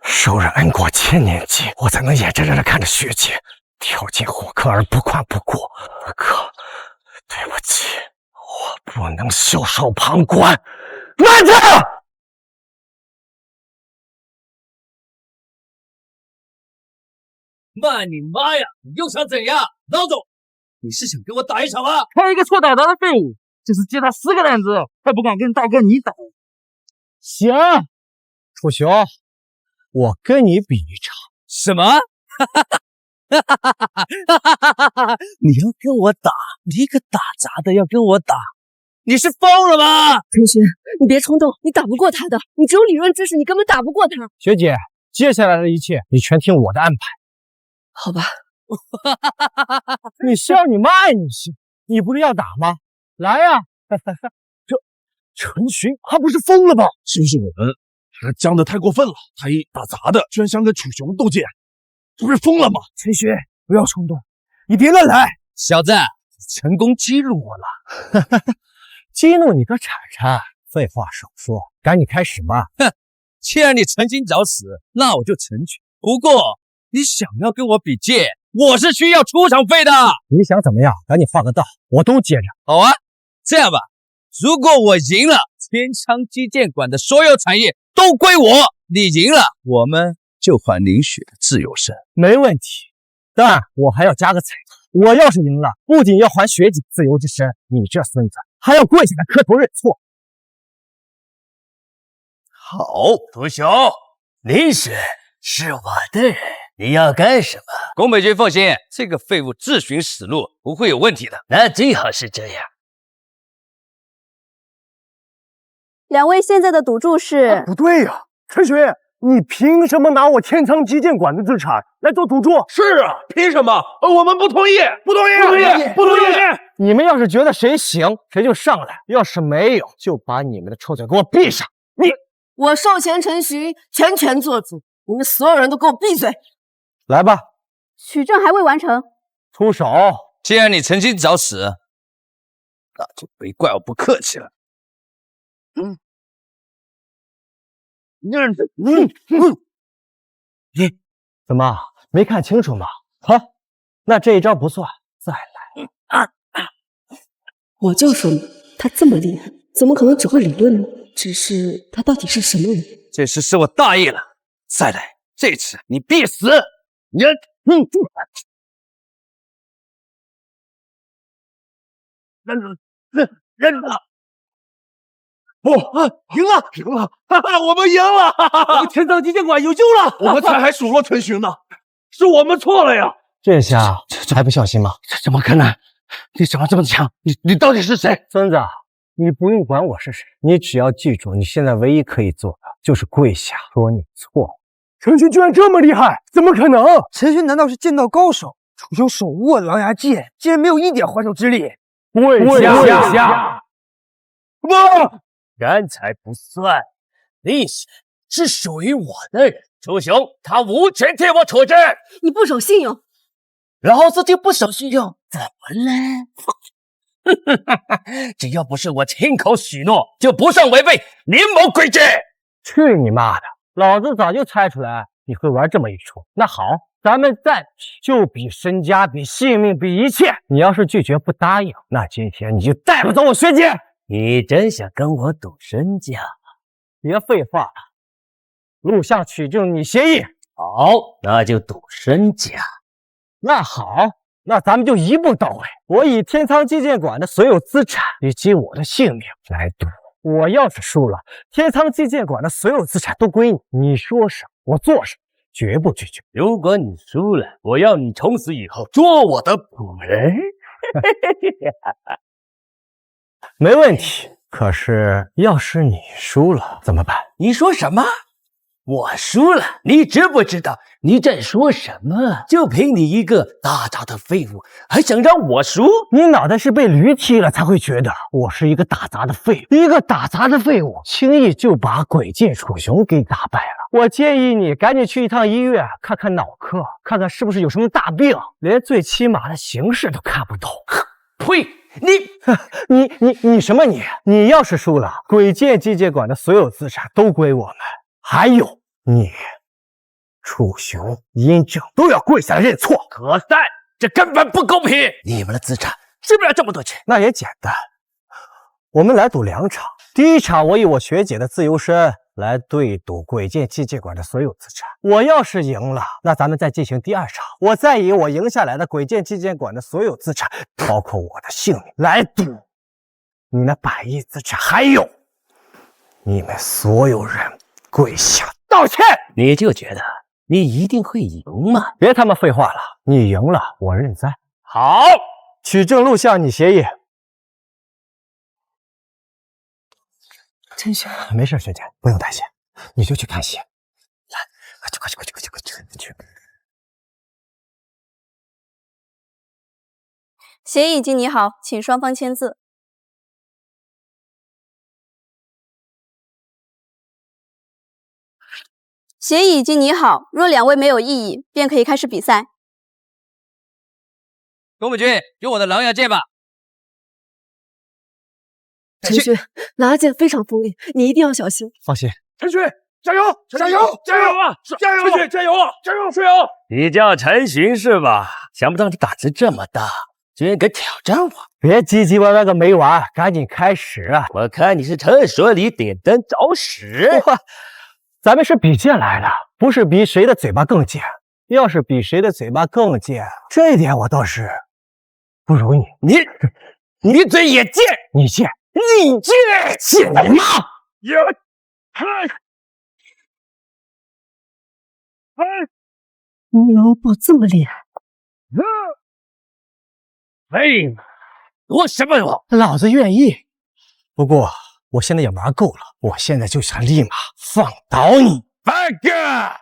受人恩过千年计，我才能眼睁睁地看着学姐跳进火坑而不管不顾。哥，对不起，我不能袖手旁观。慢着！妈你妈呀！你又想怎样？老总，你是想跟我打一场吗？他一个臭打杂的废物，就是借他10个胆子，还不敢跟大哥你打。行，楚雄，我跟你比一场。什么？你要跟我打？你一个打杂的要跟我打？你是疯了吗？陈勋，你别冲动，你打不过他的，你只有理论知识，你根本打不过他。学姐，接下来的一切你全听我的安排。好吧。你笑你妈呀！你不是要打吗？来呀！这陈寻他不是疯了吧？是不是我们他犟得太过分了？他一打杂的居然想跟楚雄斗剑，这不是疯了吗？陈寻，不要冲动，你别乱来。小子，成功激怒我了。激怒你个铲铲！废话少说，赶紧开始吧。哼，既然你诚心找死，那我就成全。不过你想要跟我比剑，我是需要出场费的。你想怎么样？赶紧画个道，我都接着。好啊，这样吧，如果我赢了，天仓击剑馆的所有产业都归我；你赢了，我们就还林雪的自由身。没问题，但我还要加个彩头。我要是赢了，不仅要还学姐自由之身，你这孙子还要跪下来磕头认错。好，楚雄，林雪是我的人，你要干什么？宫北君放心，这个废物自寻死路，不会有问题的。那最好是这样。两位现在的赌注是？不对呀，陈寻，你凭什么拿我天仓击剑馆的资产来做赌注？是啊，凭什么？我们不同意，不同意，不同意，不同意！你们要是觉得谁行，谁就上来；要是没有，就把你们的臭嘴给我闭上。我授权陈寻全权做主，你们所有人都给我闭嘴！来吧，取证还未完成，出手！既然你诚心找死，那就别怪我不客气了。怎么没看清楚吗？好，那这一招不算，再来。我就说嘛，他这么厉害，怎么可能只会理论呢？只是他到底是什么人？这次是我大意了，再来，这次你必死！认了！赢了，赢了！哈哈，我们赢了！我们天仓击剑馆有救了！我们才还数落陈寻呢，是我们错了呀！这下还不小心吗？怎么可能？你怎么这么强？你到底是谁？孙子，你不用管我是谁，你只要记住，你现在唯一可以做的就是跪下说你错了。陈寻居然这么厉害，怎么可能？陈寻难道是剑道高手？楚雄手握狼牙剑，竟然没有一点还手之力。跪下！不，刚才不算，历史是属于我的人。楚雄他无权替我处置。你不守信用，老子就不守信用，怎么了？只要不是我亲口许诺，就不算违背联盟规矩。去你妈的！老子早就猜出来你会玩这么一出。那好，咱们再比，就比身家，比性命，比一切。你要是拒绝不答应，那今天你就带不走我学姐。你真想跟我赌身家？别废话了，录像取证你协议。好，那就赌身家。那好，那咱们就一步到位。我以天仓击剑馆的所有资产以及我的性命来赌。我要是输了，天仓击剑馆的所有资产都归你。你说什么，我做什么，绝不拒绝。如果你输了，我要你从此以后做我的仆人。没问题。可是要是你输了怎么办？你说什么？我输了？你知不知道你在说什么？就凭你一个打杂的废物，还想让我输？你脑袋是被驴踢了才会觉得我是一个打杂的废物。一个打杂的废物轻易就把鬼界楚雄给打败了。我建议你赶紧去一趟医院看看脑科，看看是不是有什么大病，连最起码的形势都看不懂。呸！你什么你？你要是输了，鬼剑机械馆的所有资产都归我们，还有你、楚雄、殷正都要跪下来认错。何塞，这根本不公平！你们的资产值不了这么多钱。那也简单，我们来赌2场。第一场，我以我学姐的自由身来对赌鬼剑机械馆的所有资产。我要是赢了，那咱们再进行第2场，我再以我赢下来的鬼剑机械馆的所有资产，包括我的性命来赌你那100亿资产，还有你们所有人跪下道歉。你就觉得你一定会赢吗？别他妈废话了，你赢了，我认栽。好，取证录像，你协议。陈轩，没事，学姐，不用担心，你就去看戏。来，快去！协议已经拟好，请双方签字。协议已经拟好，若2位没有异议，便可以开始比赛。宫本君，用我的狼牙剑吧。陈轩，狼牙剑非常锋利，你一定要小心。放心，陈勋，加油！加油！加油啊！加油！陈勋，加油啊！加油！加油！你叫陈寻是吧？想不到你胆子这么大，居然敢挑战我！别唧唧歪歪个没完，赶紧开始啊！我看你是厕所里点灯找屎！咱们是比剑来的，不是比谁的嘴巴更贱。要是比谁的嘴巴更贱，这一点我倒是不如你。你嘴也贱，你贱。你贱你妈！你老鸨这么厉害？废物！我什么我？老子愿意。不过我现在也玩够了，我现在就想立马放倒你！半个！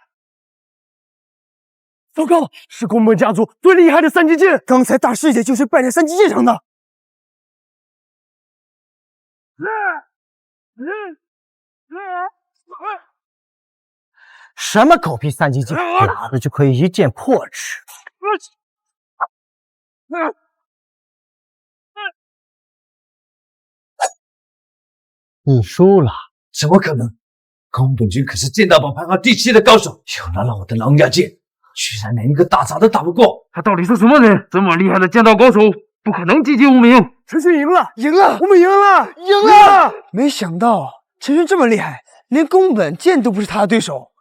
糟糕，是宫本家族最厉害的3级剑，刚才大师姐就是拜在3级剑上的。什么狗屁3级剑，老子就可以一剑破之。你输了？怎么可能？宫本君可是剑道榜排行第7的高手，又拿了我的狼牙剑，居然连一个大杂都打不过。他到底是什么人？这么厉害的剑道高手，不可能籍籍无名。陈勋赢了，我们赢了！没想到陈勋这么厉害，连宫本剑都不是他的对手。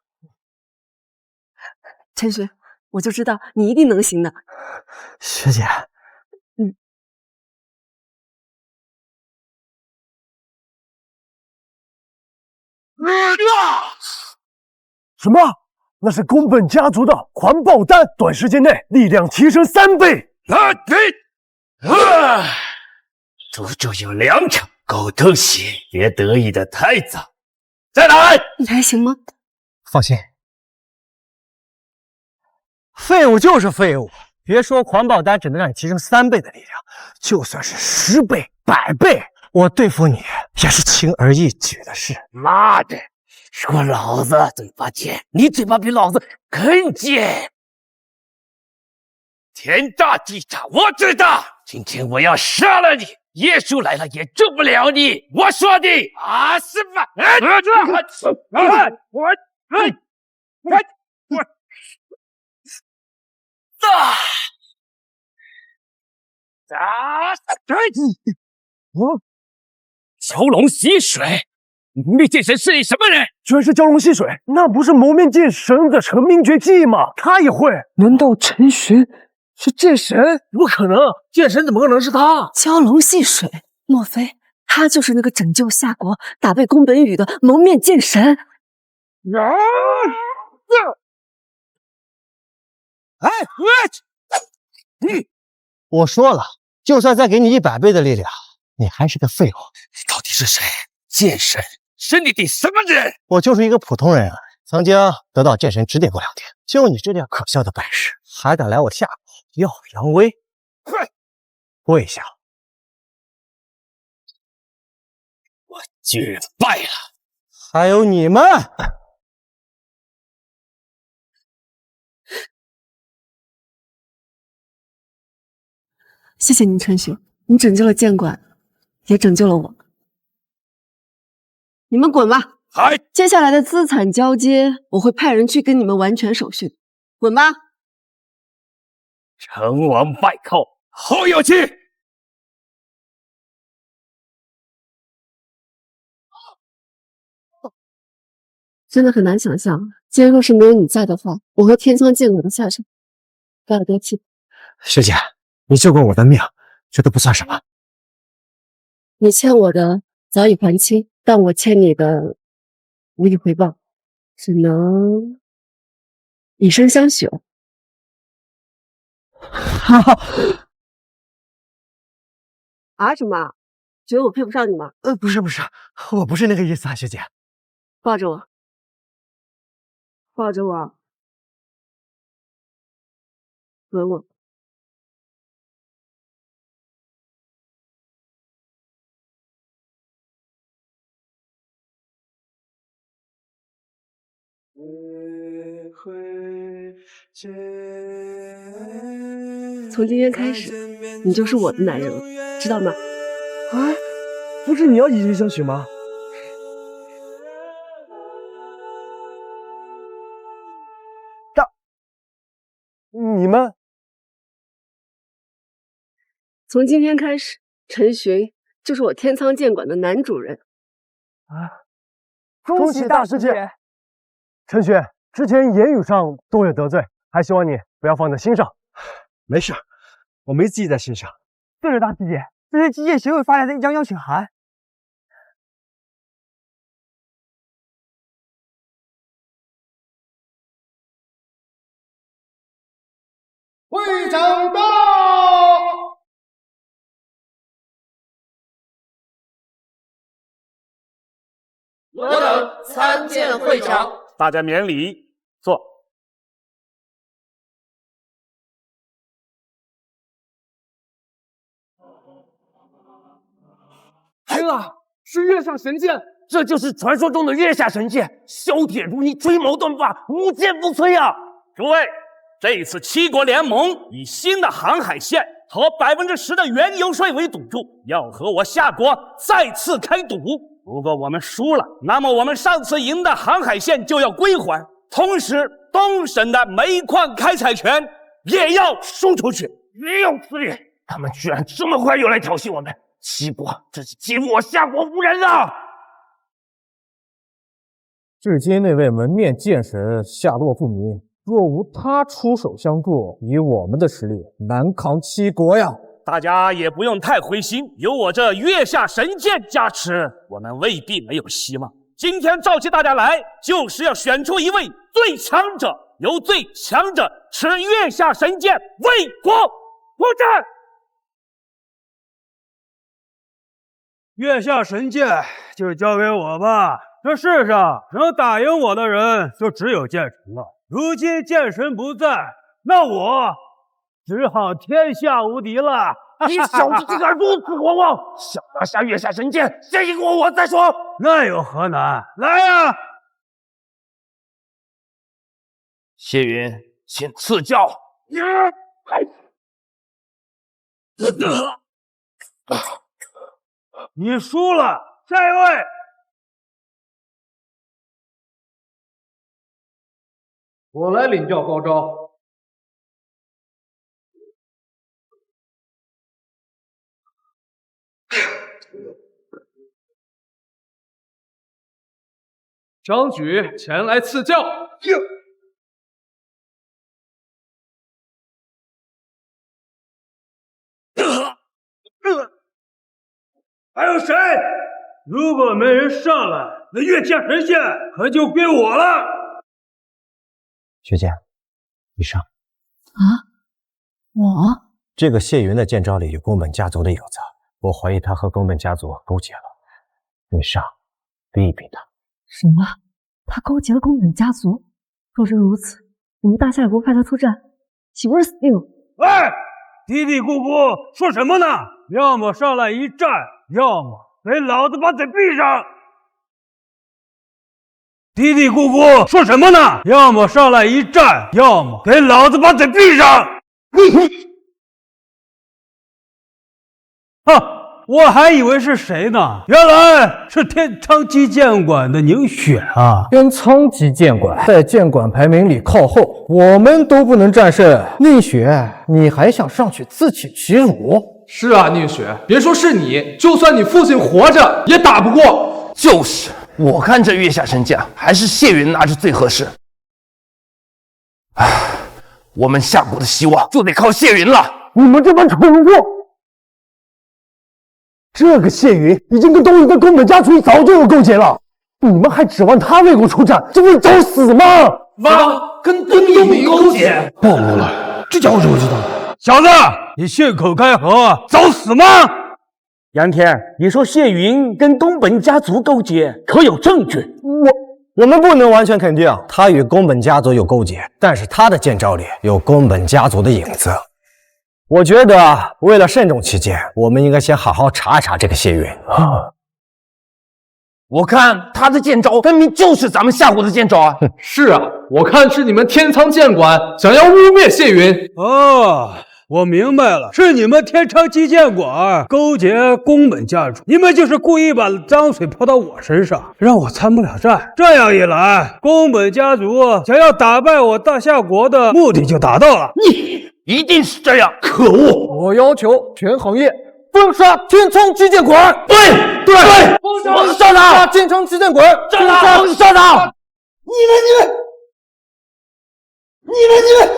陈勋，我就知道你一定能行的。学姐，什么？那是宫本家族的环抱丹，短时间内力量提升3倍。足足有2场，狗头血，别得意的太早。再来！你还行吗？放心，废物就是废物。别说环抱丹只能让你提升3倍的力量，就算是10倍、100倍，我对付你也是轻而易举的事。妈的！说老子嘴巴贱，你嘴巴比老子更贱。天大地大，我知道。今天我要杀了你，耶稣来了也救不了你。我说的啊，是吧？蛟龙吸水，蒙面剑神是你什么人？居然是蛟龙吸水，那不是蒙面剑神的成名绝技吗？他也会？难道陈寻是剑神？不可能，剑神怎么可能是他？蛟龙戏水，莫非他就是那个拯救夏国、打败宫本宇的蒙面剑神？我说了，就算再给你100倍的力量，你还是个废物。你到底是谁？剑神是你的什么人？我就是一个普通人啊，曾经得到剑神指点过2天。就你这点可笑的本事，还敢来我夏国耀扬威？跪下！我居然败了！还有你们！谢谢您，陈勋。你拯救了剑馆，也拯救了我。你们滚吧！嗨，接下来的资产交接，我会派人去跟你们完全手续。滚吧！成王败寇，好有气！真的很难想象，今天若是没有你在的话，我和天苍剑馆的下场该有多凄惨。学姐，你救过我的命，这都不算什么。你欠我的早已还清，但我欠你的无以回报，只能以身相许了。啊什么？觉得我配不上你吗？不是，我不是那个意思啊，学姐。抱着我，抱着我，吻我。从今天开始，你就是我的男人了，知道吗？啊，不是你要以身相许吗？你们从今天开始，陈寻就是我天苍剑馆的男主人。啊！恭喜大师姐！陈寻，之前言语上多有得罪，还希望你不要放在心上。没事，我没记在心上。对了，大师姐，这是机械协会发来的一张邀请函。会长到！我等参见会长。大家免礼，坐。天啊，是月下神剑！这就是传说中的月下神剑，削铁如泥，吹毛断发，无坚不摧啊！诸位。这一次七国联盟以新的航海线和10%的原油税为赌注，要和我夏国再次开赌。如果我们输了，那么我们上次赢的航海线就要归还，同时东省的煤矿开采权也要输出去。没有此理！他们居然这么快又来挑衅我们，七国真是欺负我夏国无人啊！至今那位门面剑神下落不明。若无他出手相助，以我们的实力难扛七国呀！大家也不用太灰心，有我这月下神剑加持，我们未必没有希望。今天召集大家来，就是要选出一位最强者，由最强者持月下神剑为国作战。月下神剑就交给我吧。这世上能打赢我的人，就只有剑神了。如今剑神不在，那我只好天下无敌了。你小子竟敢如此狂妄！想拿下月下神剑，先赢我再说。那有何难？来呀！谢云，请赐教。你输了，下一位。我来领教高招。张举前来赐教。还有谁？如果没人上来，那月下神剑可就归我了。学姐，你上。啊，我这个谢云的剑招里有宫本家族的影子，我怀疑他和宫本家族勾结了。你上，逼一逼他。什么？他勾结了宫本家族？若真如此，我们大夏国派他出战，岂不是死定了？喂，嘀嘀咕咕说什么呢？要么上来一战，要么给老子把嘴闭上！嘀嘀咕咕说什么呢？要么上来一战，要么给老子把嘴闭上！我还以为是谁呢，原来是天仓击剑馆的宁雪啊！天仓击剑馆在剑馆排名里靠后，我们都不能战胜宁雪，你还想上去自取其辱？是啊，宁雪，别说是你，就算你父亲活着也打不过。就是，我看这月下神剑还是谢云拿着最合适。唉，我们夏国的希望就得靠谢云了。你们这帮蠢货！这个谢云已经跟东瀛的宫本家族早就有勾结了，你们还指望他为国出战，这不是找死吗？跟东瀛勾结？暴露了，这家伙怎么知道？小子，你信口开河，找死吗？杨天，你说谢云跟宫本家族勾结，可有证据？我们不能完全肯定他与宫本家族有勾结，但是他的剑招里有宫本家族的影子。我觉得为了慎重起见，我们应该先好好查一查这个谢云。我看他的剑招分明就是咱们夏国的剑招啊！是啊，我看是你们天仓剑馆想要污蔑谢云。哦，我明白了，是你们天仓击剑馆勾结宫本家族，你们就是故意把脏水泼到我身上，让我参不了战。这样一来，宫本家族想要打败我大夏国的目的就达到了。一定是这样！可恶！我要求全行业封杀天仓击剑馆！对，上打天仓击剑馆！上打！你们！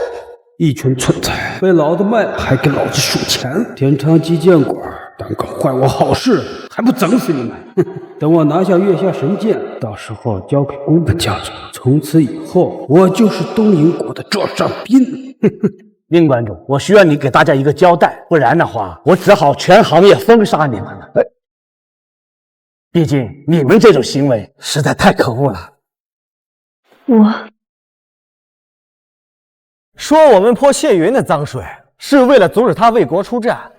一群蠢材，被老子卖了还给老子数钱！天仓击剑馆胆敢坏我好事，还不整死你们！等我拿下月下神剑，到时候交给宫本家族，从此以后我就是东瀛国的座上宾。宁馆主，我需要你给大家一个交代，不然的话，我只好全行业封杀你们了。毕竟你们这种行为实在太可恶了。说我们泼谢云的脏水，是为了阻止他为国出战。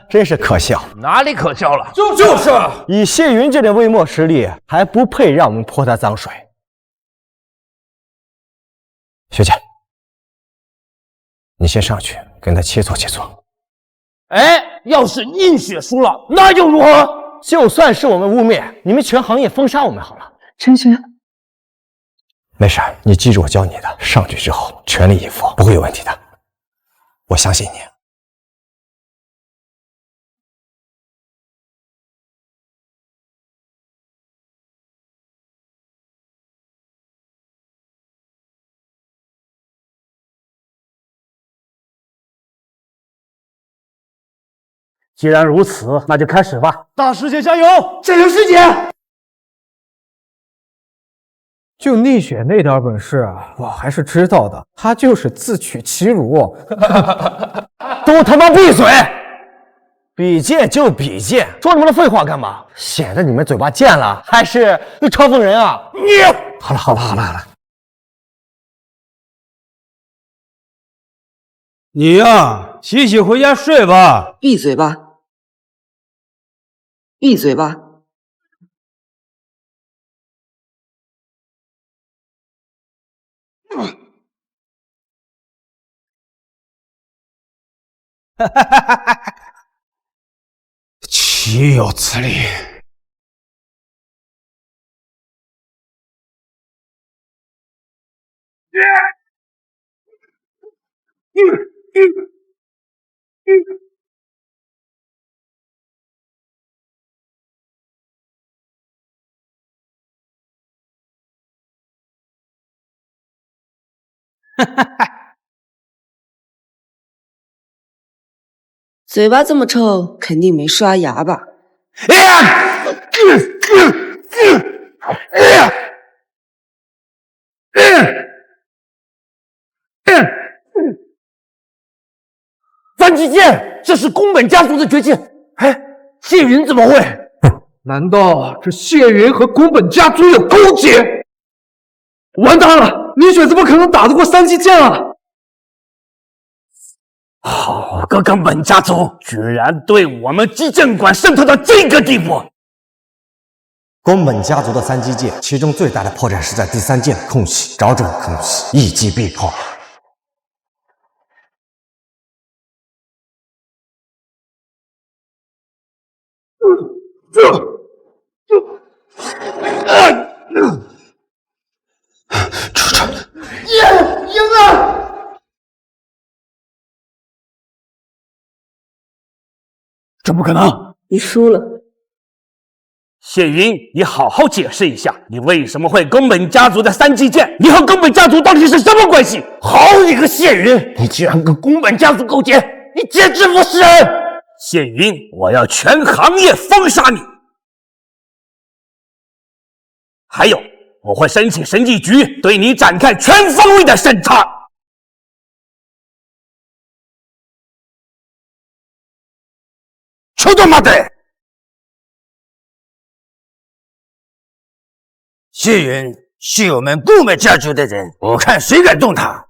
真是可笑！哪里可笑了？就是以谢云这点微末实力，还不配让我们泼他脏水。学姐，你先上去跟他切磋切磋。要是宁雪输了，那又如何？就算是我们污蔑，你们全行业封杀我们好了。陈玄，没事，你记住我教你的，上去之后全力以赴，不会有问题的。我相信你。既然如此，那就开始吧。大师姐加油！加油，师姐！就宁雪那点本事，我还是知道的。她就是自取其辱。都他妈闭嘴！比剑就比剑，说那么多废话干嘛？显得你们嘴巴贱了，还是你嘲讽人啊？好了。你呀，洗洗回家睡吧。闭嘴吧！闭嘴吧！岂有此理！嘴巴这么臭，肯定没刷牙吧？三击剑，这是宫本家族的绝技。谢云怎么会？难道这谢云和宫本家族有勾结？完蛋了，宁雪怎么可能打得过三击剑啊？好个宫本家族，居然对我们击剑馆渗透到这个地步！宫本家族的三击剑，其中最大的破绽是在第三剑的空隙，找准空隙，一击必破。这不可能！你输了。谢云，你好好解释一下，你为什么会宫本家族的3级剑？你和宫本家族到底是什么关系？好你个谢云，你居然跟宫本家族勾结，你简直不是人！谢云，我要全行业封杀你！还有，我会申请审计局对你展开全方位的审查。出他妈的！谢云是我们宫本家族的人，我看谁敢动他。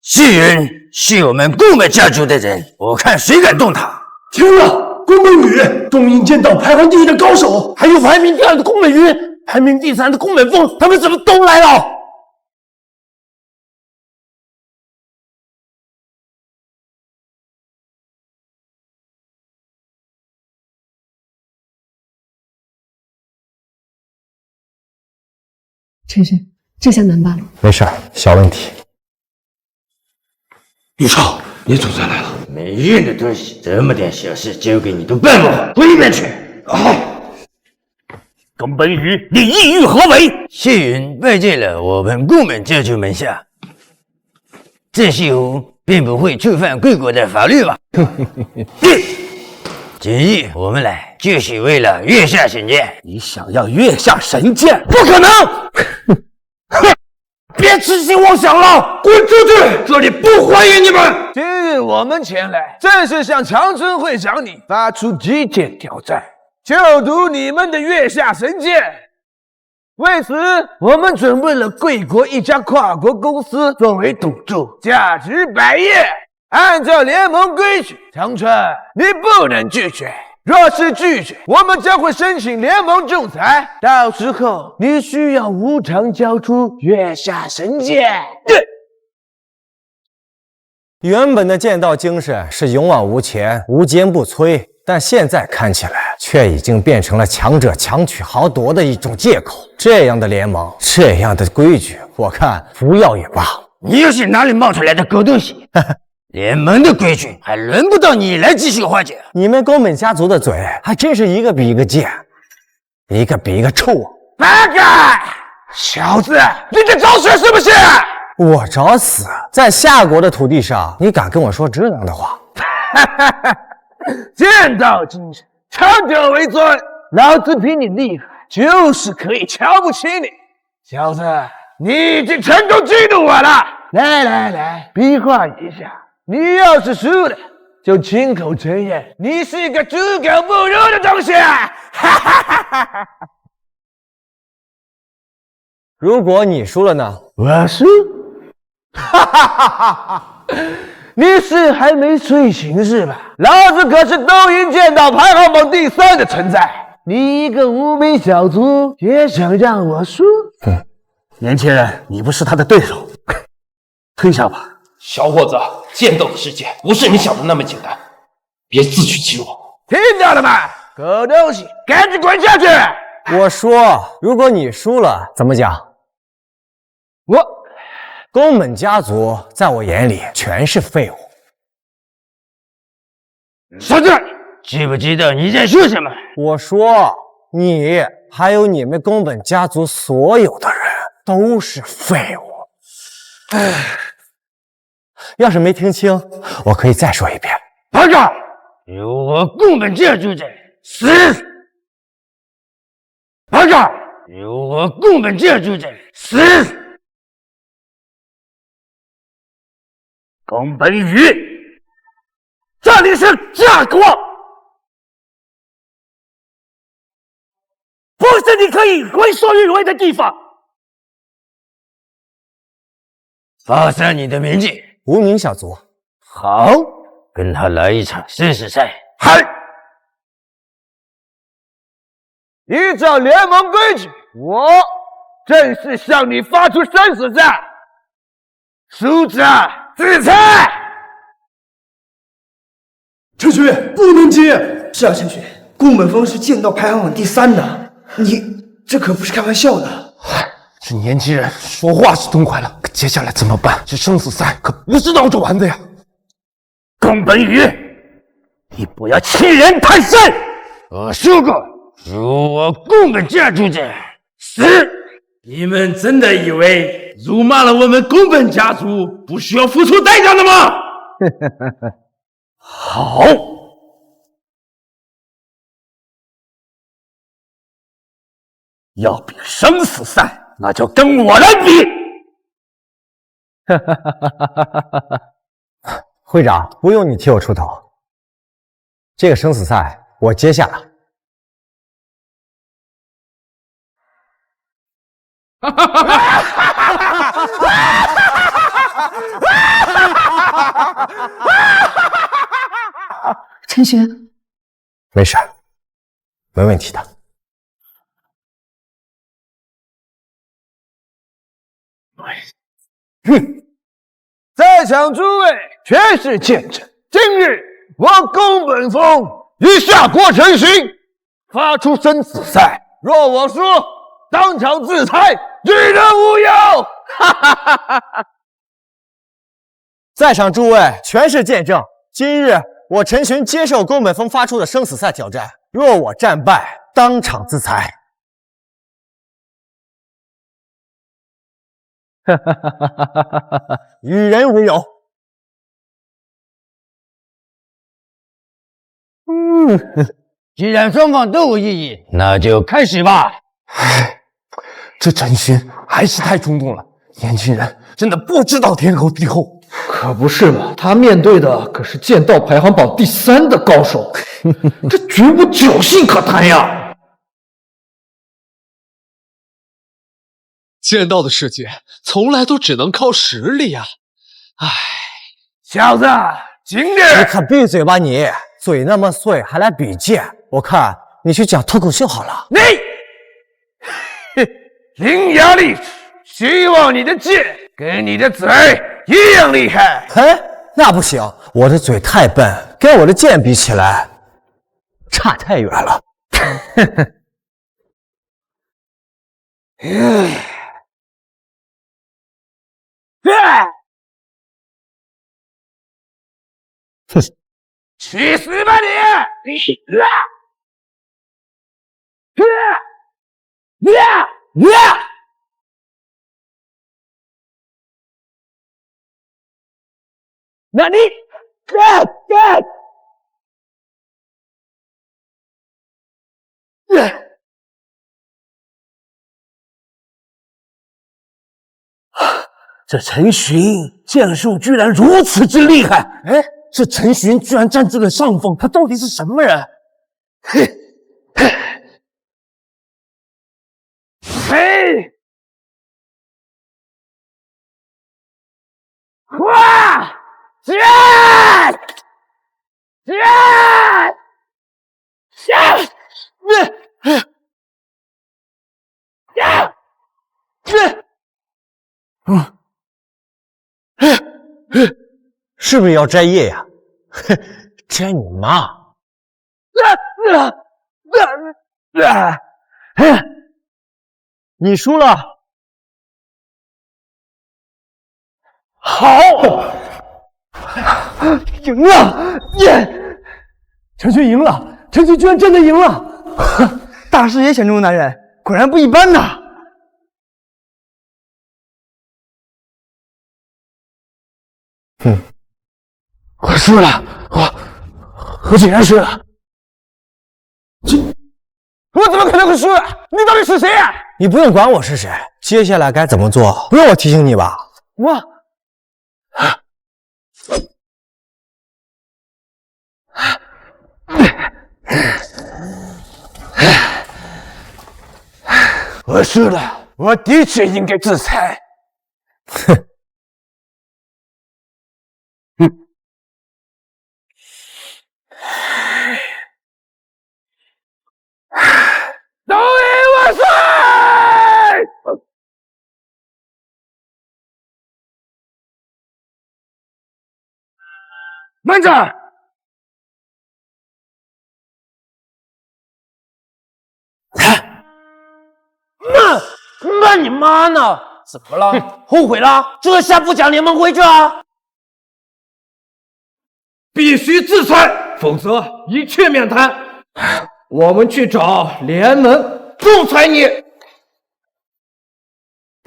谢云是我们宫本家族的人，我看谁敢动他。停了！宫本宇，东瀛剑道排行第1的高手，还有排名第2的宫本云，排名第3的宫本峰，他们怎么都来了？晨晨，这下难办了。没事，小问题。宇超，你总算来了。没用的东西，这么点小事交给你都办不好，滚一边去！宫本宇，你意欲何为？谢云拜见了我们宫本家族门下，这西湖并不会触犯贵国的法律吧？今日我们来就是为了月下神剑。你想要月下神剑？不可能！别痴心妄想了，滚出去！这里不欢迎你们。今日我们前来，正是向长春会长你发出击剑挑战，就读你们的月下神剑。为此，我们准备了贵国一家跨国公司作为赌注，价值100亿。按照联盟规矩，长春，你不能拒绝。若是拒绝，我们将会申请联盟仲裁，到时候你需要无偿交出月下神剑。原本的剑道精神是勇往无前、无坚不摧，但现在看起来却已经变成了强者强取豪夺的一种借口。这样的联盟，这样的规矩，我看不要也罢。你又是哪里冒出来的狗东西？联盟的规矩还轮不到你来继续化解。你们宫本家族的嘴还真是一个比一个贱，一个比一个臭啊！八嘎！小子，你在找死是不是？我找死？在夏国的土地上，你敢跟我说这样的话？剑道精神，强者为尊。老子比你厉害，就是可以瞧不起你。小子，你已经成功激怒我了。来，比划一下。你要是输了，就亲口承认你是个猪狗不如的东西！如果你输了呢？我输？你是还没睡醒是吧？老子可是东瀛剑道排行榜第3的存在，你一个无名小卒也想让我输？年轻人，你不是他的对手，退下吧。小伙子，剑道的世界不是你想的那么简单，别自取其辱。听到了吗？狗东西，赶紧滚下去！我说，如果你输了，怎么讲？宫本家族在我眼里全是废物。傻子，知不知道你在说什么？我说，你还有你们宫本家族所有的人都是废物。要是没听清，我可以再说一遍。报告，有我宫本家族者死！报告，有我宫本家族者死！宫本宇，这里是夏国，不是你可以为所欲为的地方。报上你的名字。无名小卒。好，跟他来一场生死赛。嗨！依照联盟规矩，我正式向你发出生死战，输者自裁。陈勋，不能接！是啊，陈勋，宫本峰是剑道排行榜第3的，你这可不是开玩笑的。这年轻人说话是痛快了，可接下来怎么办？这生死赛可不是闹着玩的呀！宫本宇，你不要欺人太甚！我说过，辱我宫本家族的，死！你们真的以为辱骂了我们宫本家族不需要付出代价的吗？好，要比生死赛，那就跟我来比。会长，不用你替我出头，这个生死赛我接下了。陈寻，没事，没问题的。哼！在场诸位全是见证，今日我宫本峰与夏国陈寻发出生死赛，若我输，当场自裁，与人无尤。哈哈哈哈哈！在场诸位全是见证，今日我陈寻接受宫本峰发出的生死赛挑战，若我战败，当场自裁。哈哈哈哈哈哈！与人无尤。既然双方都无异议，那就开始吧。这陈寻还是太冲动了，年轻人真的不知道天高地厚。可不是嘛，他面对的可是剑道排行榜第3的高手，这绝无侥幸可谈呀！剑道的世界从来都只能靠实力呀！唉，小子，今日你可闭嘴吧你！嘴那么碎还来比剑，我看你去讲脱口秀好了。你，伶牙俐齿，希望你的剑跟你的嘴一样厉害。那不行，我的嘴太笨，跟我的剑比起来，差太远了。去死吧你！那你这陈寻剑术居然如此之厉害！哎，这陈寻居然占据了上风，他到底是什么人？嘿！哇！剑！是不是要摘叶呀？摘你妈！你输了。好，赢了！耶！陈寻赢了，陈寻居然真的赢了！大师爷眼中的男人果然不一般呐！我输了，我竟然输了！我怎么可能会输？你到底是谁啊？你不用管我是谁，接下来该怎么做，不用我提醒你吧？我输了，我的确应该自裁。东野万岁！慢着！慢你妈呢？怎么了？后悔了？这下不讲联盟规矩啊？必须制裁，否则一切免谈。我们去找联盟仲裁你。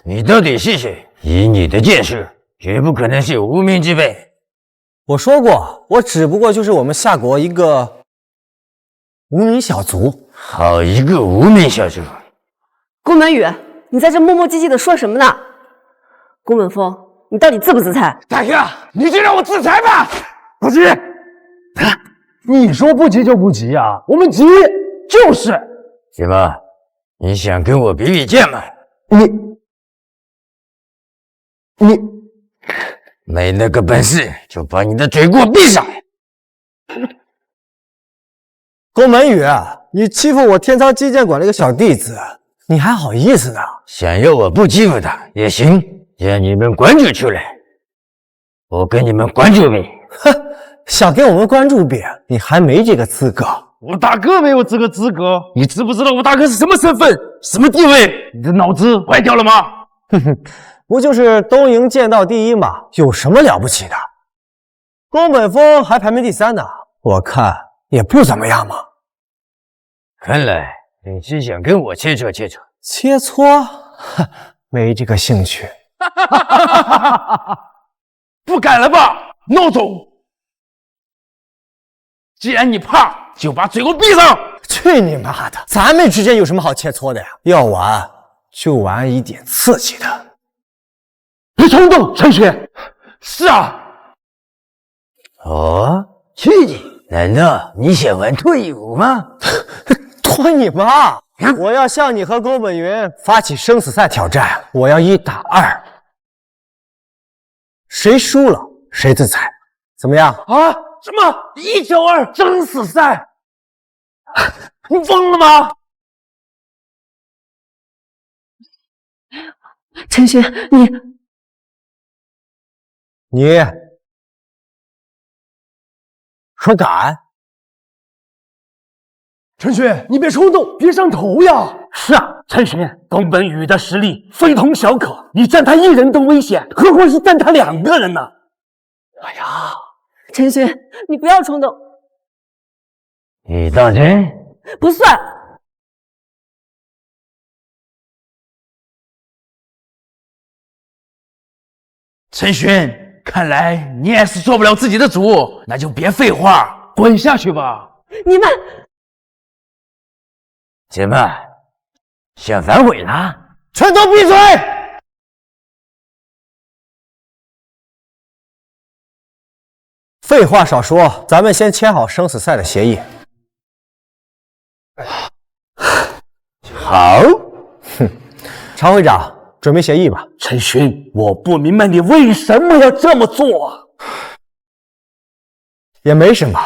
你到底是谁？以你的见识，绝不可能是无名之辈。我说过，我只不过就是我们夏国一个无名小卒。好一个无名小卒！宫本宇，你在这磨磨唧唧的说什么呢？宫本峰，你到底自不自裁？大哥，你就让我自裁吧。不急，你说不急就不急呀，我们急就是。什么？你想跟我比比剑吗？你没那个本事，就把你的嘴给我闭上！宫本宇，你欺负我天仓基建馆的一个小弟子，你还好意思呢？想要我不欺负他也行，让你们关注出来，我给你们关注呗。哼，想给我们关注呗，你还没这个资格。我大哥没有这个资格，你知不知道我大哥是什么身份、什么地位？你的脑子坏掉了吗？哼哼，不就是东瀛剑道第一吗？有什么了不起的？宫本峰还排名第3呢，我看也不怎么样嘛。看来你是想跟我切磋切磋。切磋？哼，没这个兴趣。不敢了吧，孬种！既然你怕，就把嘴给我闭上！去你妈的！咱们之间有什么好切磋的呀？要玩就玩一点刺激的。别冲动，陈雪。是啊。哦，刺激？难道你想玩脱衣舞吗？脱你妈！我要向你和宫本云发起生死赛挑战，我要1打2，谁输了谁自裁，怎么样？啊？什么1挑2生死赛？你疯了吗？陈雪，你说敢？陈雪，你别冲动，别上头呀！是啊，陈雪，宫本宇的实力非同小可，你占他1人都危险，何况是占他2个人呢？哎呀，陈雪，你不要冲动。你当真？不算。陈轩，看来你也是做不了自己的主，那就别废话，滚下去吧。你们怎么想反悔了？全都闭嘴！废话少说，咱们先签好生死赛的协议。好。哼，常会长，准备协议吧。陈勋，我不明白你为什么要这么做。也没什么，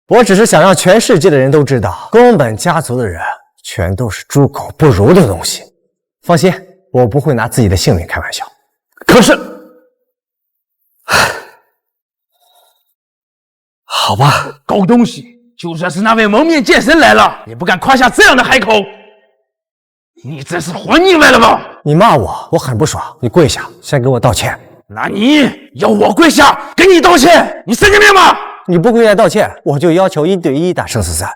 我只是想让全世界的人都知道，宫本家族的人全都是猪狗不如的东西。放心，我不会拿自己的性命开玩笑。可是，好吧，狗东西，就算是那位蒙面剑神来了，也不敢夸下这样的海口。你这是活腻歪了吧？你骂我，我很不爽。你跪下，先给我道歉。那你要我跪下给你道歉？你神经病吗？你不跪下道歉，我就要求1对1打生死赛。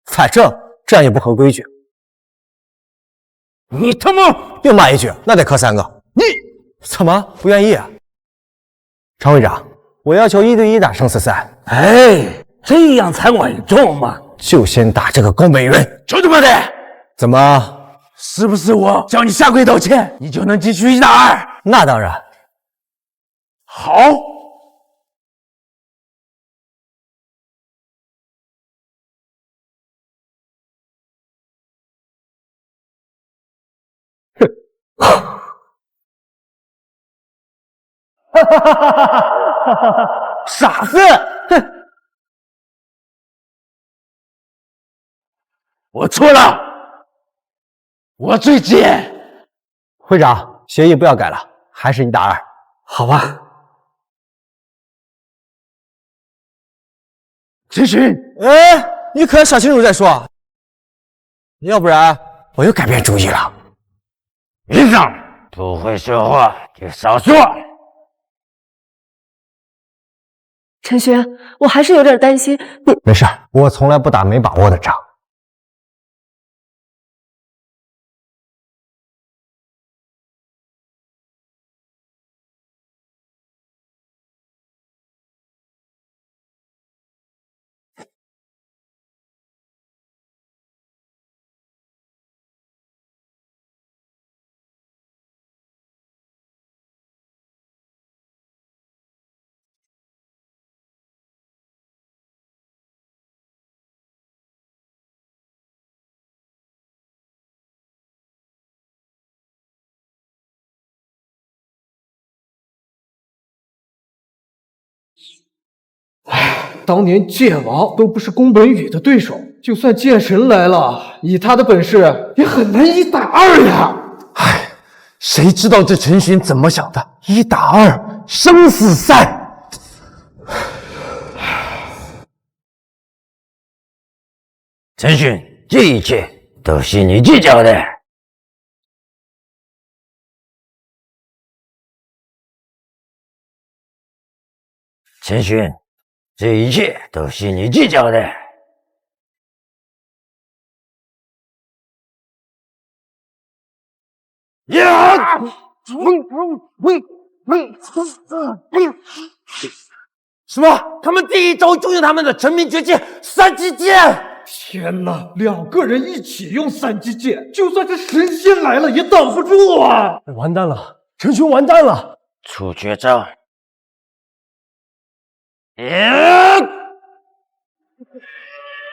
反正这样也不合规矩。你他妈又骂一句，那得磕3个。你怎么不愿意啊？常会长，我要求1对1打生死赛。哎，这样才稳重嘛。就先打这个宫本云。就他妈的！怎么？是不是我叫你下跪道歉，你就能继续1打2？那当然。好。傻子！哼！我错了，我最贱。会长，协议不要改了，还是1打2。好吧。陈勋，哎，你可要想清楚再说，要不然我又改变主意了。云上，不会说话就少说。陈轩，我还是有点担心你。没事，我从来不打没把握的仗。当年剑王都不是宫本宇的对手，就算剑神来了，以他的本事也很难1打2呀！唉，谁知道这陈寻怎么想的？1打2，生死赛！陈寻，这一切都是你计较的。陈寻，这一切都是你计较的。呀！什么？他们第一招就用他们的成名绝技3击剑！天哪，2个人一起用3击剑，就算是神仙来了也挡不住啊！完蛋了，陈寻完蛋了！出绝招！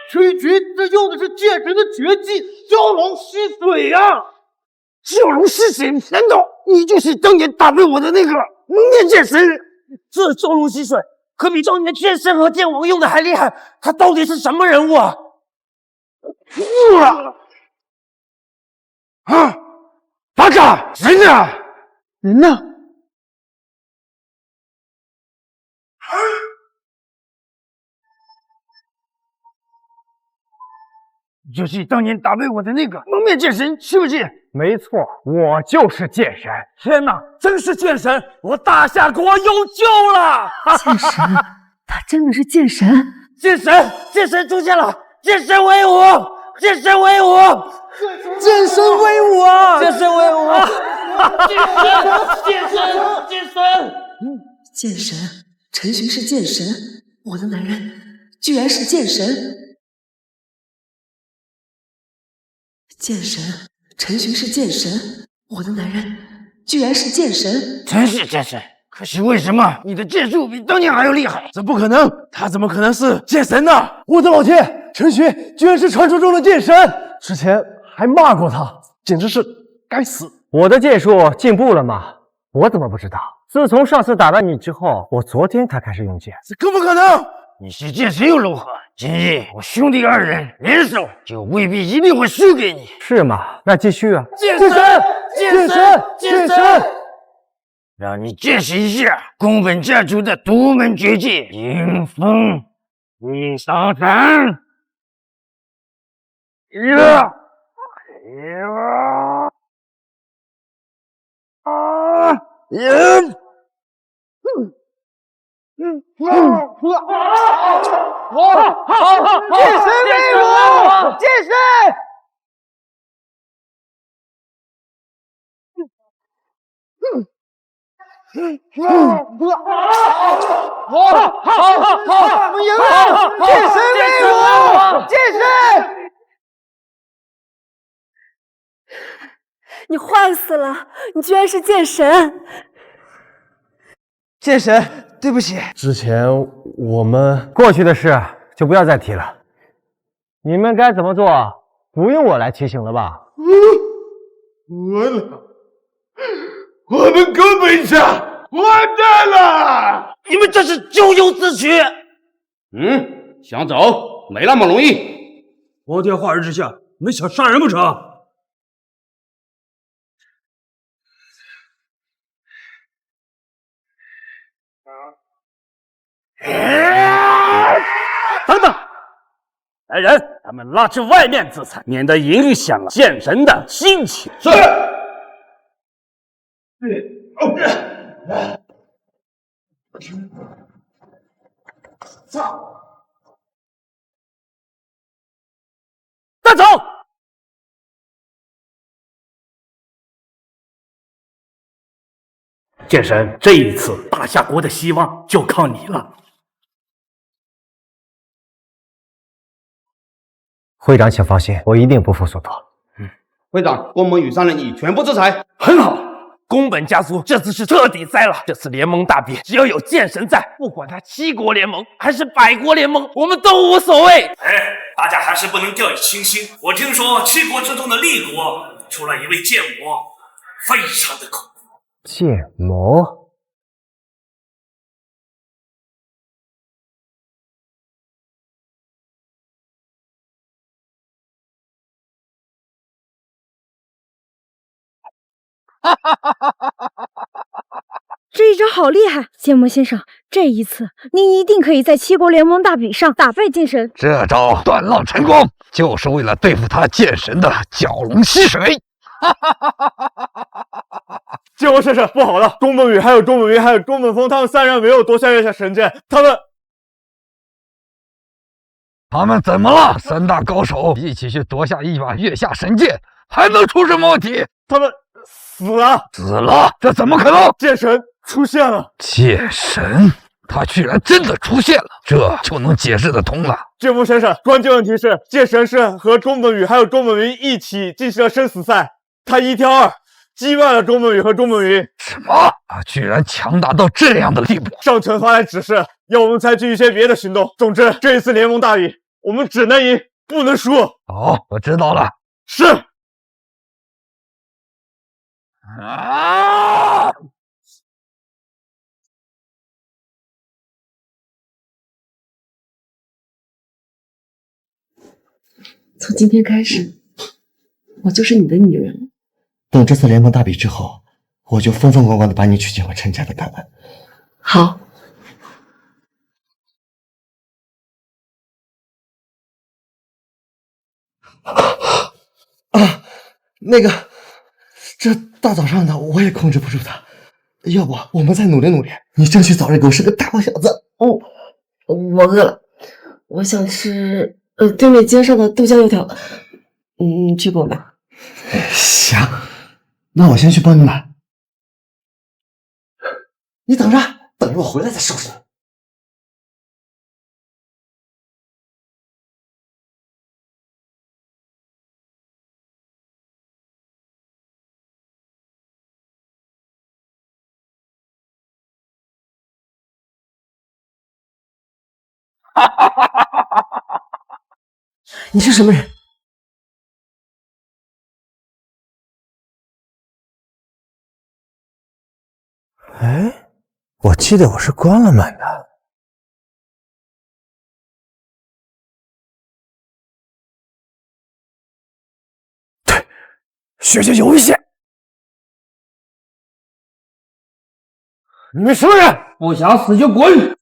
陈寻，这用的是剑神的绝技蛟龙吸水呀！蛟龙吸水？难道你就是当年打败我的那个蒙面剑神？这蛟龙吸水可比当年剑圣和剑王用的还厉害，他到底是什么人物啊？巴卡，人呢？人呢？就是当年打败我的那个蒙面剑神，是不是？没错，我就是剑神。天哪，真是剑神！我大夏国有救了！剑神，他真的是剑神！剑神，剑神出现了！剑神威武！剑神威武！剑神威武啊！剑神威武！剑神，剑神，剑神！剑神，陈寻是剑神，我的男人居然是剑神！剑神，陈寻是剑神，我的男人居然是剑神！真是剑神，可是为什么你的剑术比当年还要厉害？这不可能，他怎么可能是剑神呢？我的老天，陈寻居然是传说中的剑神！之前还骂过他，简直是该死！我的剑术进步了吗？我怎么不知道？自从上次打败你之后，我昨天才开始用剑。这更不可能！你是剑神又如何？今日我兄弟2人联手，就未必一定会输给你，是吗？那继续啊！剑神，剑神，剑神！让你见识一下宫本家族的独门绝技——迎风一上山。剑神威武！剑神！好，我赢了！剑神威武！剑神！你坏死了！你居然是剑神！剑神，对不起，之前我们过去的事就不要再提了。你们该怎么做，不用我来提醒了吧？完了，我们根本上完蛋了！你们这是咎由自取！想走没那么容易。皇天化日之下，你们想杀人不成？等等，来人，他们拉去外面自裁，免得影响了剑神的心情。是。带走！剑神，这一次大夏国的希望就靠你了。会长，请放心，我一定不负所托。会长，宫本宇3人已全部制裁。很好，宫本家族这次是彻底栽了。这次联盟大比，只要有剑神在，不管他7国联盟还是100国联盟，我们都无所谓。大家还是不能掉以轻心。我听说7国之中的厉国出了一位剑魔，非常的恐怖。剑魔？这一招好厉害，剑魔先生，这一次您一定可以在7国联盟大比上打败剑神。这招断浪成功，就是为了对付他剑神的蛟龙吸水。剑魔先生，不好了！宫本宇、还有宫本云、还有宫本峰，他们3人没有夺下月下神剑，他们怎么了？3大高手一起去夺下一把月下神剑，还能出什么问题？他们死了！死了？这怎么可能？剑神出现了！剑神，他居然真的出现了，这就能解释得通了。剑魔先生，关键问题是剑神是和宫本宇还有宫本云一起进行了生死赛，他1挑2。击败了宫本宇和宫本云。什么？他居然强大到这样的地步！上层发来指示，要我们采取一些别的行动。总之，这一次联盟大比，我们只能赢，不能输。好，我知道了。是。啊！从今天开始，我就是你的女人。等这次联盟大比之后，我就风风光光的把你娶进我陈家的大门。好。那个，这大早上的我也控制不住他，要不我们再努力努力，你争取早日给我生个大好小子。我饿了，我想吃对面街上的豆浆油条，你去给我买。行，那我先去帮你买。你等着，等着我回来再收拾你。你是什么人？哎，我记得我是关了门的。对，学学有险！你们什么人？不想死就滚！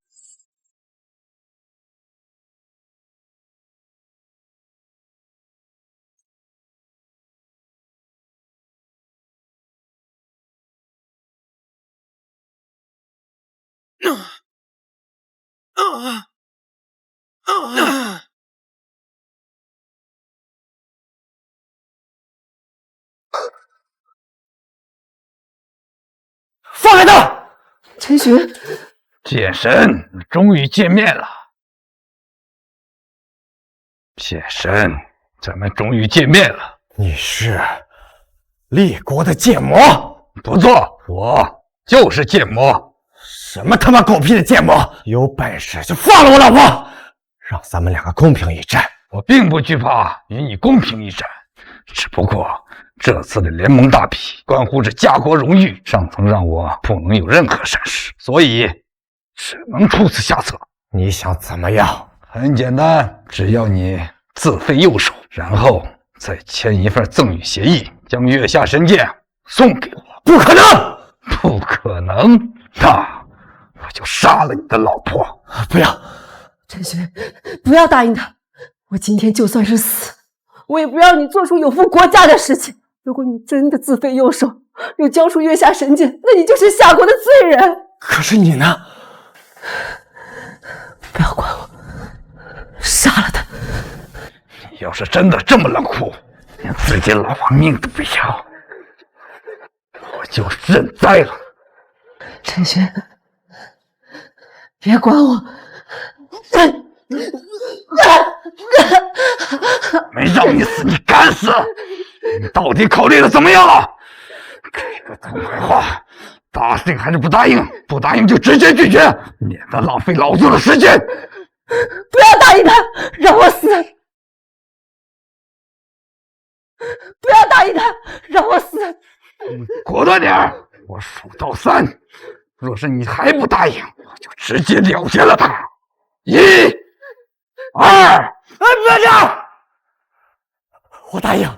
放开他！陈寻，剑神，终于见面了。剑神，咱们终于见面了。你是厉国的剑魔？不错，我就是剑魔。什么他妈狗屁的剑魔！有本事就放了我老婆，让咱们2个公平一战。我并不惧怕与你公平一战，只不过这次的联盟大比关乎着家国荣誉，上层让我不能有任何闪失，所以只能出此下策。你想怎么样？很简单，只要你自废右手，然后再签一份赠与协议，将月下神剑送给我。不可能！不可能！那我就杀了你的老婆！不要，陈寻，不要答应他。我今天就算是死，我也不让你做出有负国家的事情。如果你真的自废右手，又交出月下神剑，那你就是夏国的罪人。可是你呢？不要管我。要是真的这么冷酷，连自己老婆命都不要，我就认栽了。陈轩，别管我！没让你死，你敢死？你到底考虑的怎么样了？这个痛快话，答应还是不答应？不答应就直接拒绝，免得浪费老子的时间。不要答应他，让我死！不要答应他，让我死！果断点儿，我数到3，若是你还不答应，我就直接了结了他。1、2。哎，别这样！我答应。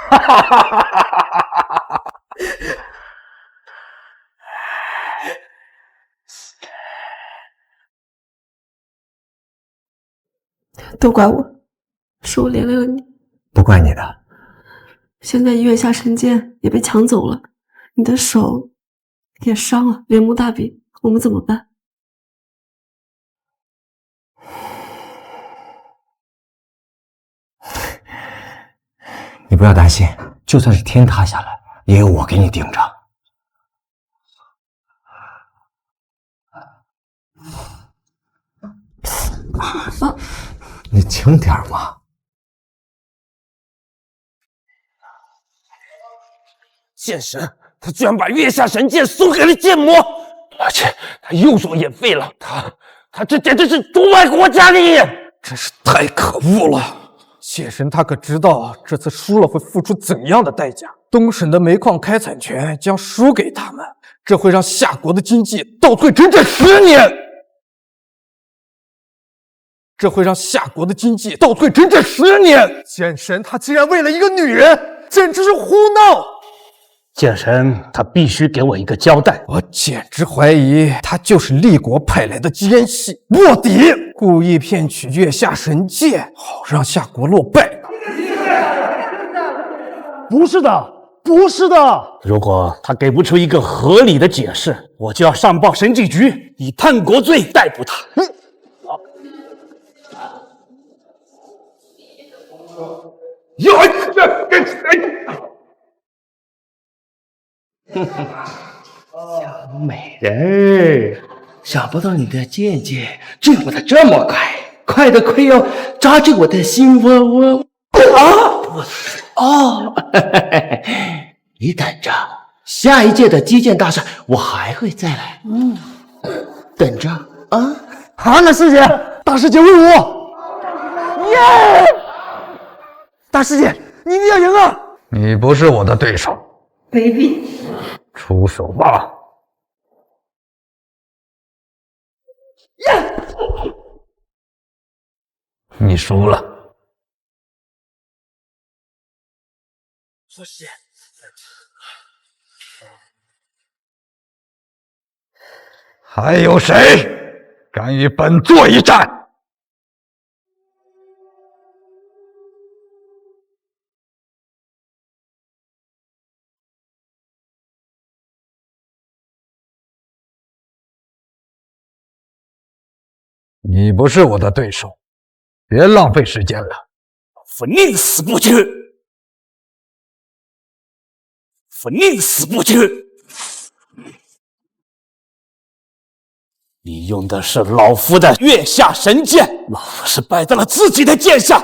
哈哈哈哈哈！都怪我，是我连累了你。不怪你的。现在月下神剑也被抢走了，你的手也伤了，连蒙大比，我们怎么办？你不要担心，就算是天塌下来，也有我给你顶着。你轻点嘛！剑神，他居然把月下神剑送给了剑魔，而且他右手也废了，他这简直是出卖国家利益，真是太可恶了！剑神他可知道这次输了会付出怎样的代价？东省的煤矿开采权将输给他们，这会让夏国的经济倒退整整10年。这会让夏国的经济倒退整整10年！剑神他竟然为了一个女人，简直是胡闹！剑神他必须给我一个交代，我简直怀疑他就是厉国派来的奸细卧底，故意骗取月下神剑，好让夏国落败。不是的，不是的！如果他给不出一个合理的解释，我就要上报审计局，以叛国罪逮捕他。小美人，想不到你的剑剑进步的这么快，快的快要扎进我的心窝窝。你等着，下一届的击剑大赛我还会再来。等着啊！好，那师姐，大师姐威武！耶！大师姐，你一定要赢啊！你不是我的对手，卑鄙！出手吧！你输了。师姐，还有谁敢与本座一战？你不是我的对手，别浪费时间了。我宁死不屈！我宁死不屈！你用的是老夫的月下神剑，老夫是败在了自己的剑下。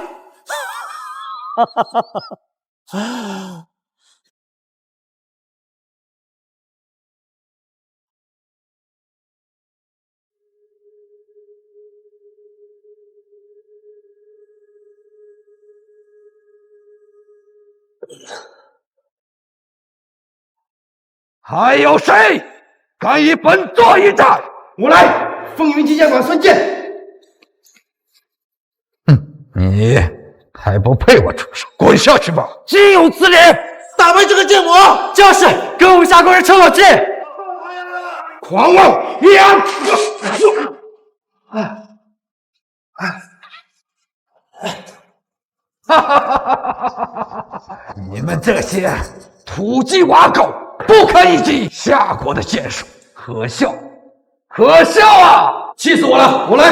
还有谁敢与本座一战？我来，风云击剑馆孙健。你还不配我出手，滚下去吧！岂有此理！打败这个剑魔，就是跟我们夏国人称老弟。狂妄！呀！哈哈哈哈哈！你们这些土鸡瓦狗，不可一击夏国的剑术，可笑，可笑啊！气死我了！我来。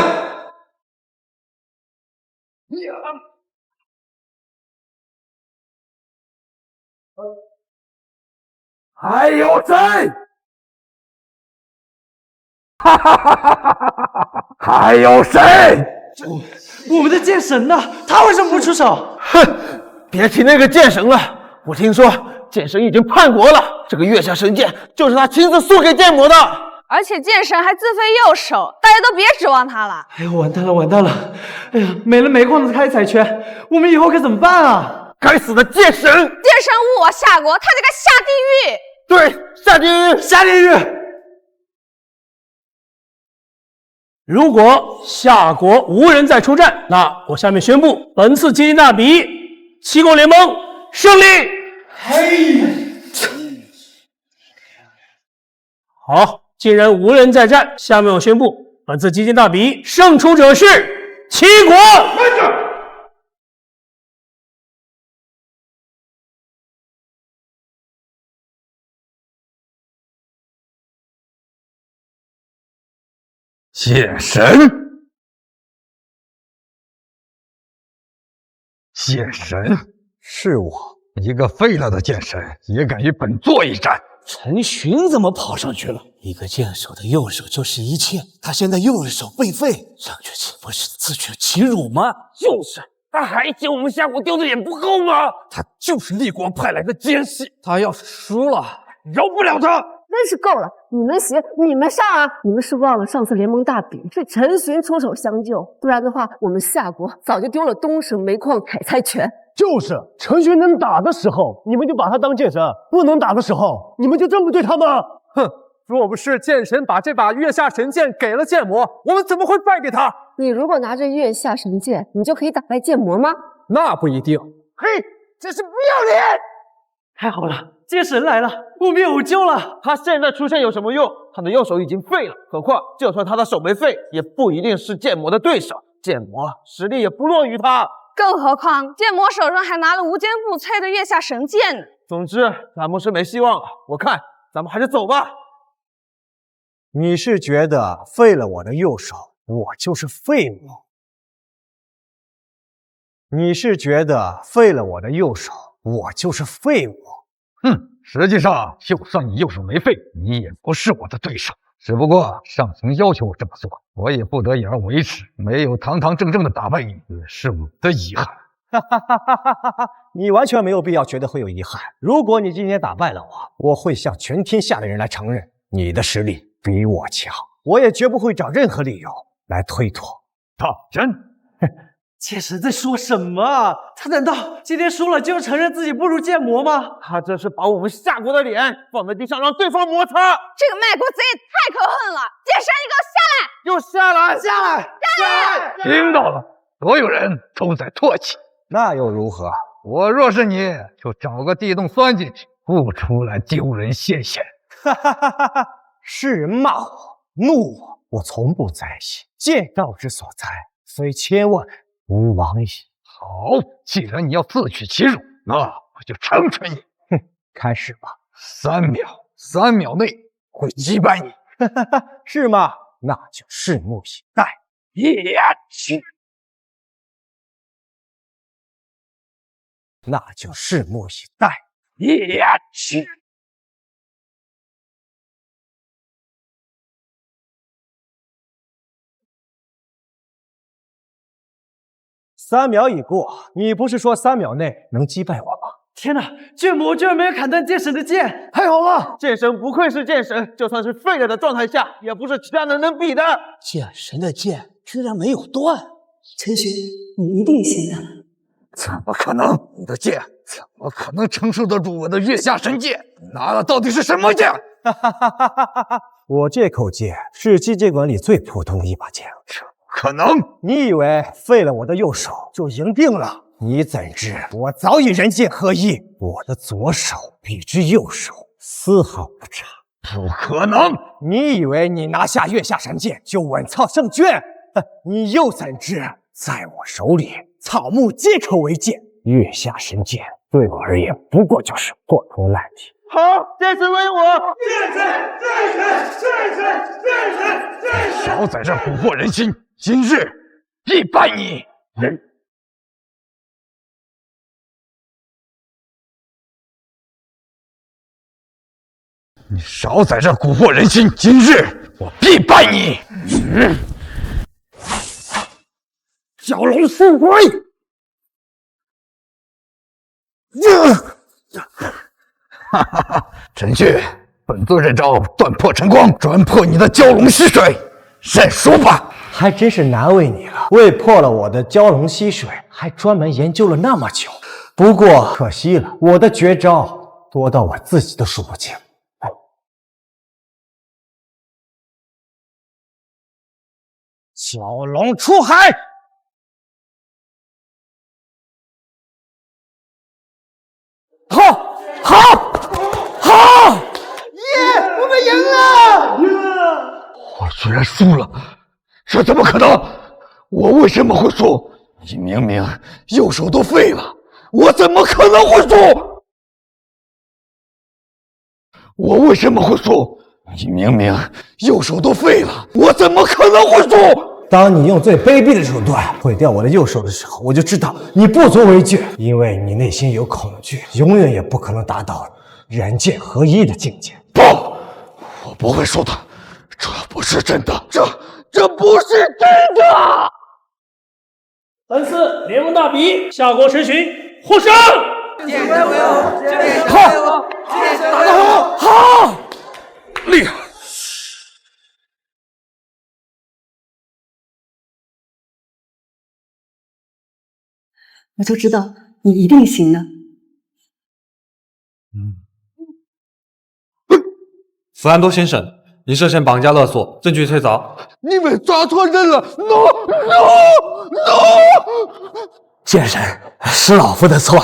还有谁？哈哈哈哈哈哈！还有谁？我们的剑神呢？他为什么不出手？哼，别提那个剑神了。我听说剑神已经叛国了，这个月下神剑就是他亲自送给剑魔的。而且剑神还自废右手，大家都别指望他了。哎呦，完蛋了，完蛋了！哎呀，没了煤矿的开采权，我们以后该怎么办啊？该死的剑神！剑神误我夏国，他就该下地狱。对，下地狱，下地狱！如果夏国无人再出战，那我下面宣布，本次基金大比七国联盟胜利。嘿，好，既然无人再战，下面我宣布，本次基金大比胜出者是齐国。慢着！剑神，剑神，是我一个废了的剑神，也敢与本座一战？陈寻怎么跑上去了？一个剑手的右手就是一切，他现在右手被废，上去岂不是自取其辱吗？就是，他还嫌我们夏国丢的脸不够吗？他就是厉国派来的奸细，他要是输了，饶不了他。真是够了！你们行，你们上啊！你们是忘了上次联盟大比是陈寻出手相救，不然的话，我们夏国早就丢了东省煤矿采采权。就是陈寻能打的时候，你们就把他当剑神；不能打的时候，你们就这么对他吗？哼！若不是剑神把这把月下神剑给了剑魔，我们怎么会败给他？你如果拿着月下神剑，你就可以打败剑魔吗？那不一定。嘿，真是不要脸！太好了，剑神来了，我们有救了。他现在出现有什么用？他的右手已经废了，何况就算他的手没废，也不一定是剑魔的对手。剑魔实力也不弱于他，更何况剑魔手上还拿了无坚不摧的月下神剑呢。总之，咱们是没希望了。我看咱们还是走吧。你是觉得废了我的右手，我就是废物？你是觉得废了我的右手，我就是废物？哼！实际上，就算你右手没废，你也不是我的对手。只不过上层要求我这么做，我也不得已而为之。没有堂堂正正的打败你，也是我的遗憾。哈哈哈哈哈哈！你完全没有必要觉得会有遗憾。如果你今天打败了我，我会向全天下的人来承认你的实力比我强。我也绝不会找任何理由来推脱。当真？剑神在说什么啊？他难道今天输了就承认自己不如剑魔吗？他这是把我们夏国的脸放在地上，让对方摩擦。这个卖国贼也太可恨了！剑神，你给我下来！下来！听到了，所有人都在唾弃。那又如何？我若是你，就找个地洞钻进去，不出来丢人现眼。哈哈哈哈哈！世人骂我、怒我，我从不在意。剑道之所在，非千万吾往矣。好，既然你要自取其辱，那我就成全你。哼，开始吧。3秒内会击败你。哈哈哈，是吗？那就拭目以待。那就拭目以待。3秒已过，你不是说3秒内能击败我吗？天哪，剑魔居然没有砍断剑神的剑！太好了，剑神不愧是剑神，就算是废了的状态下，也不是其他人能比的。剑神的剑居然没有断，陈寻，你一定信的。怎么可能？你的剑怎么可能承受得住我的月下神剑？拿的到底是什么剑？哈哈哈哈哈哈！我这口剑是机械馆里最普通的一把剑。可能？你以为废了我的右手就赢定了？你怎知我早已人剑合一，我的左手比之右手丝毫不差。不可能！你以为你拿下月下神剑就稳操胜券？你又怎知，在我手里草木皆可为剑。月下神剑对我而言不过就是破铜烂铁。好，这次为我！战神！少在这蛊惑人心！今日必败你！你少在这蛊惑人心！今日我必败你！蛟龙附鬼！哈哈哈！陈旭，本座这招断破晨光，专破你的蛟龙吸水，认输吧！还真是难为你了，为破了我的蛟龙吸水，还专门研究了那么久。不过可惜了，我的绝招多到我自己都数不清。蛟龙出海！好！耶！我们赢了！我居然输了，这怎么可能？我为什么会输？你明明右手都废了，我怎么可能会输？我为什么会输？你明明右手都废了，我怎么可能会输？当你用最卑鄙的手段毁掉我的右手的时候，我就知道你不足为惧，因为你内心有恐惧，永远也不可能达到人剑合一的境界。不，我不会输的，这不是真的，这不是真的。本次联盟大比，夏国陈寻获胜。好，打得好，厉害！我就知道你一定行的。弗兰多先生，您涉嫌绑架勒索，证据确凿。你们抓错人了 ！No！ 剑神，是老夫的错，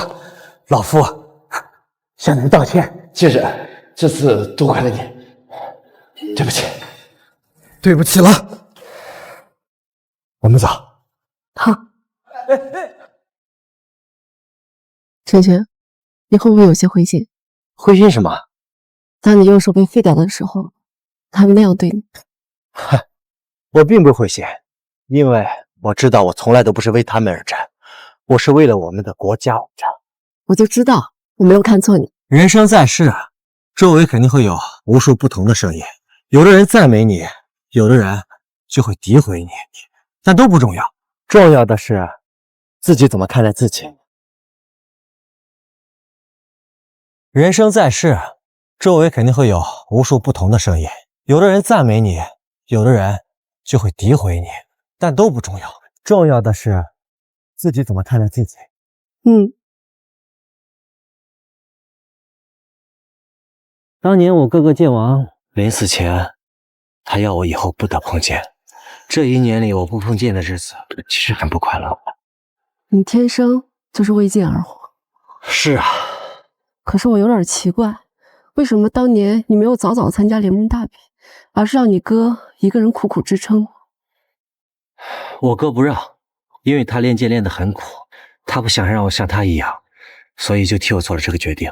老夫向您道歉。剑神，这次多亏了你，对不起。对不起了，我们走。好。陈玄，你会不会有些灰心？灰心什么？当你右手被废掉的时候，他们那样对你。我并不灰心，因为我知道我从来都不是为他们而战，我是为了我们的国家而战。我就知道我没有看错你。人生在世，周围肯定会有无数不同的声音，有的人赞美你，有的人就会诋毁你，但都不重要，重要的是自己怎么看待自己。人生在世，周围肯定会有无数不同的声音，有的人赞美你，有的人就会诋毁你，但都不重要，重要的是自己怎么看待自己。当年我哥哥剑王临死前，他要我以后不得碰剑。这1年里，我不碰剑的日子其实很不快乐。你天生就是为剑而活。是啊。可是我有点奇怪，为什么当年你没有早早参加联盟大比，而是让你哥一个人苦苦支撑？我哥不让，因为他练剑练得很苦，他不想让我像他一样，所以就替我做了这个决定。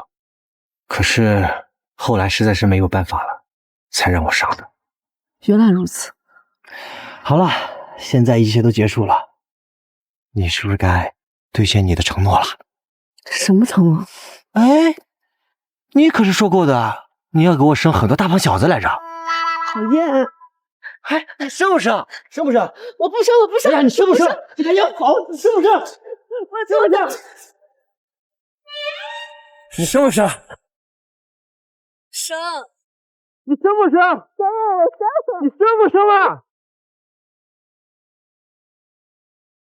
可是后来实在是没有办法了，才让我上的。原来如此。好了，现在一切都结束了，你是不是该兑现你的承诺了？什么承诺？哎，你可是说过的，你要给我生很多大胖小子来着。讨厌！哎，你生不生？生不生？我不生，我不生。哎呀，你生不生？你还要跑？你生不生？我生不生？你生不生？生。你生不生？生，我生。你生不生啊？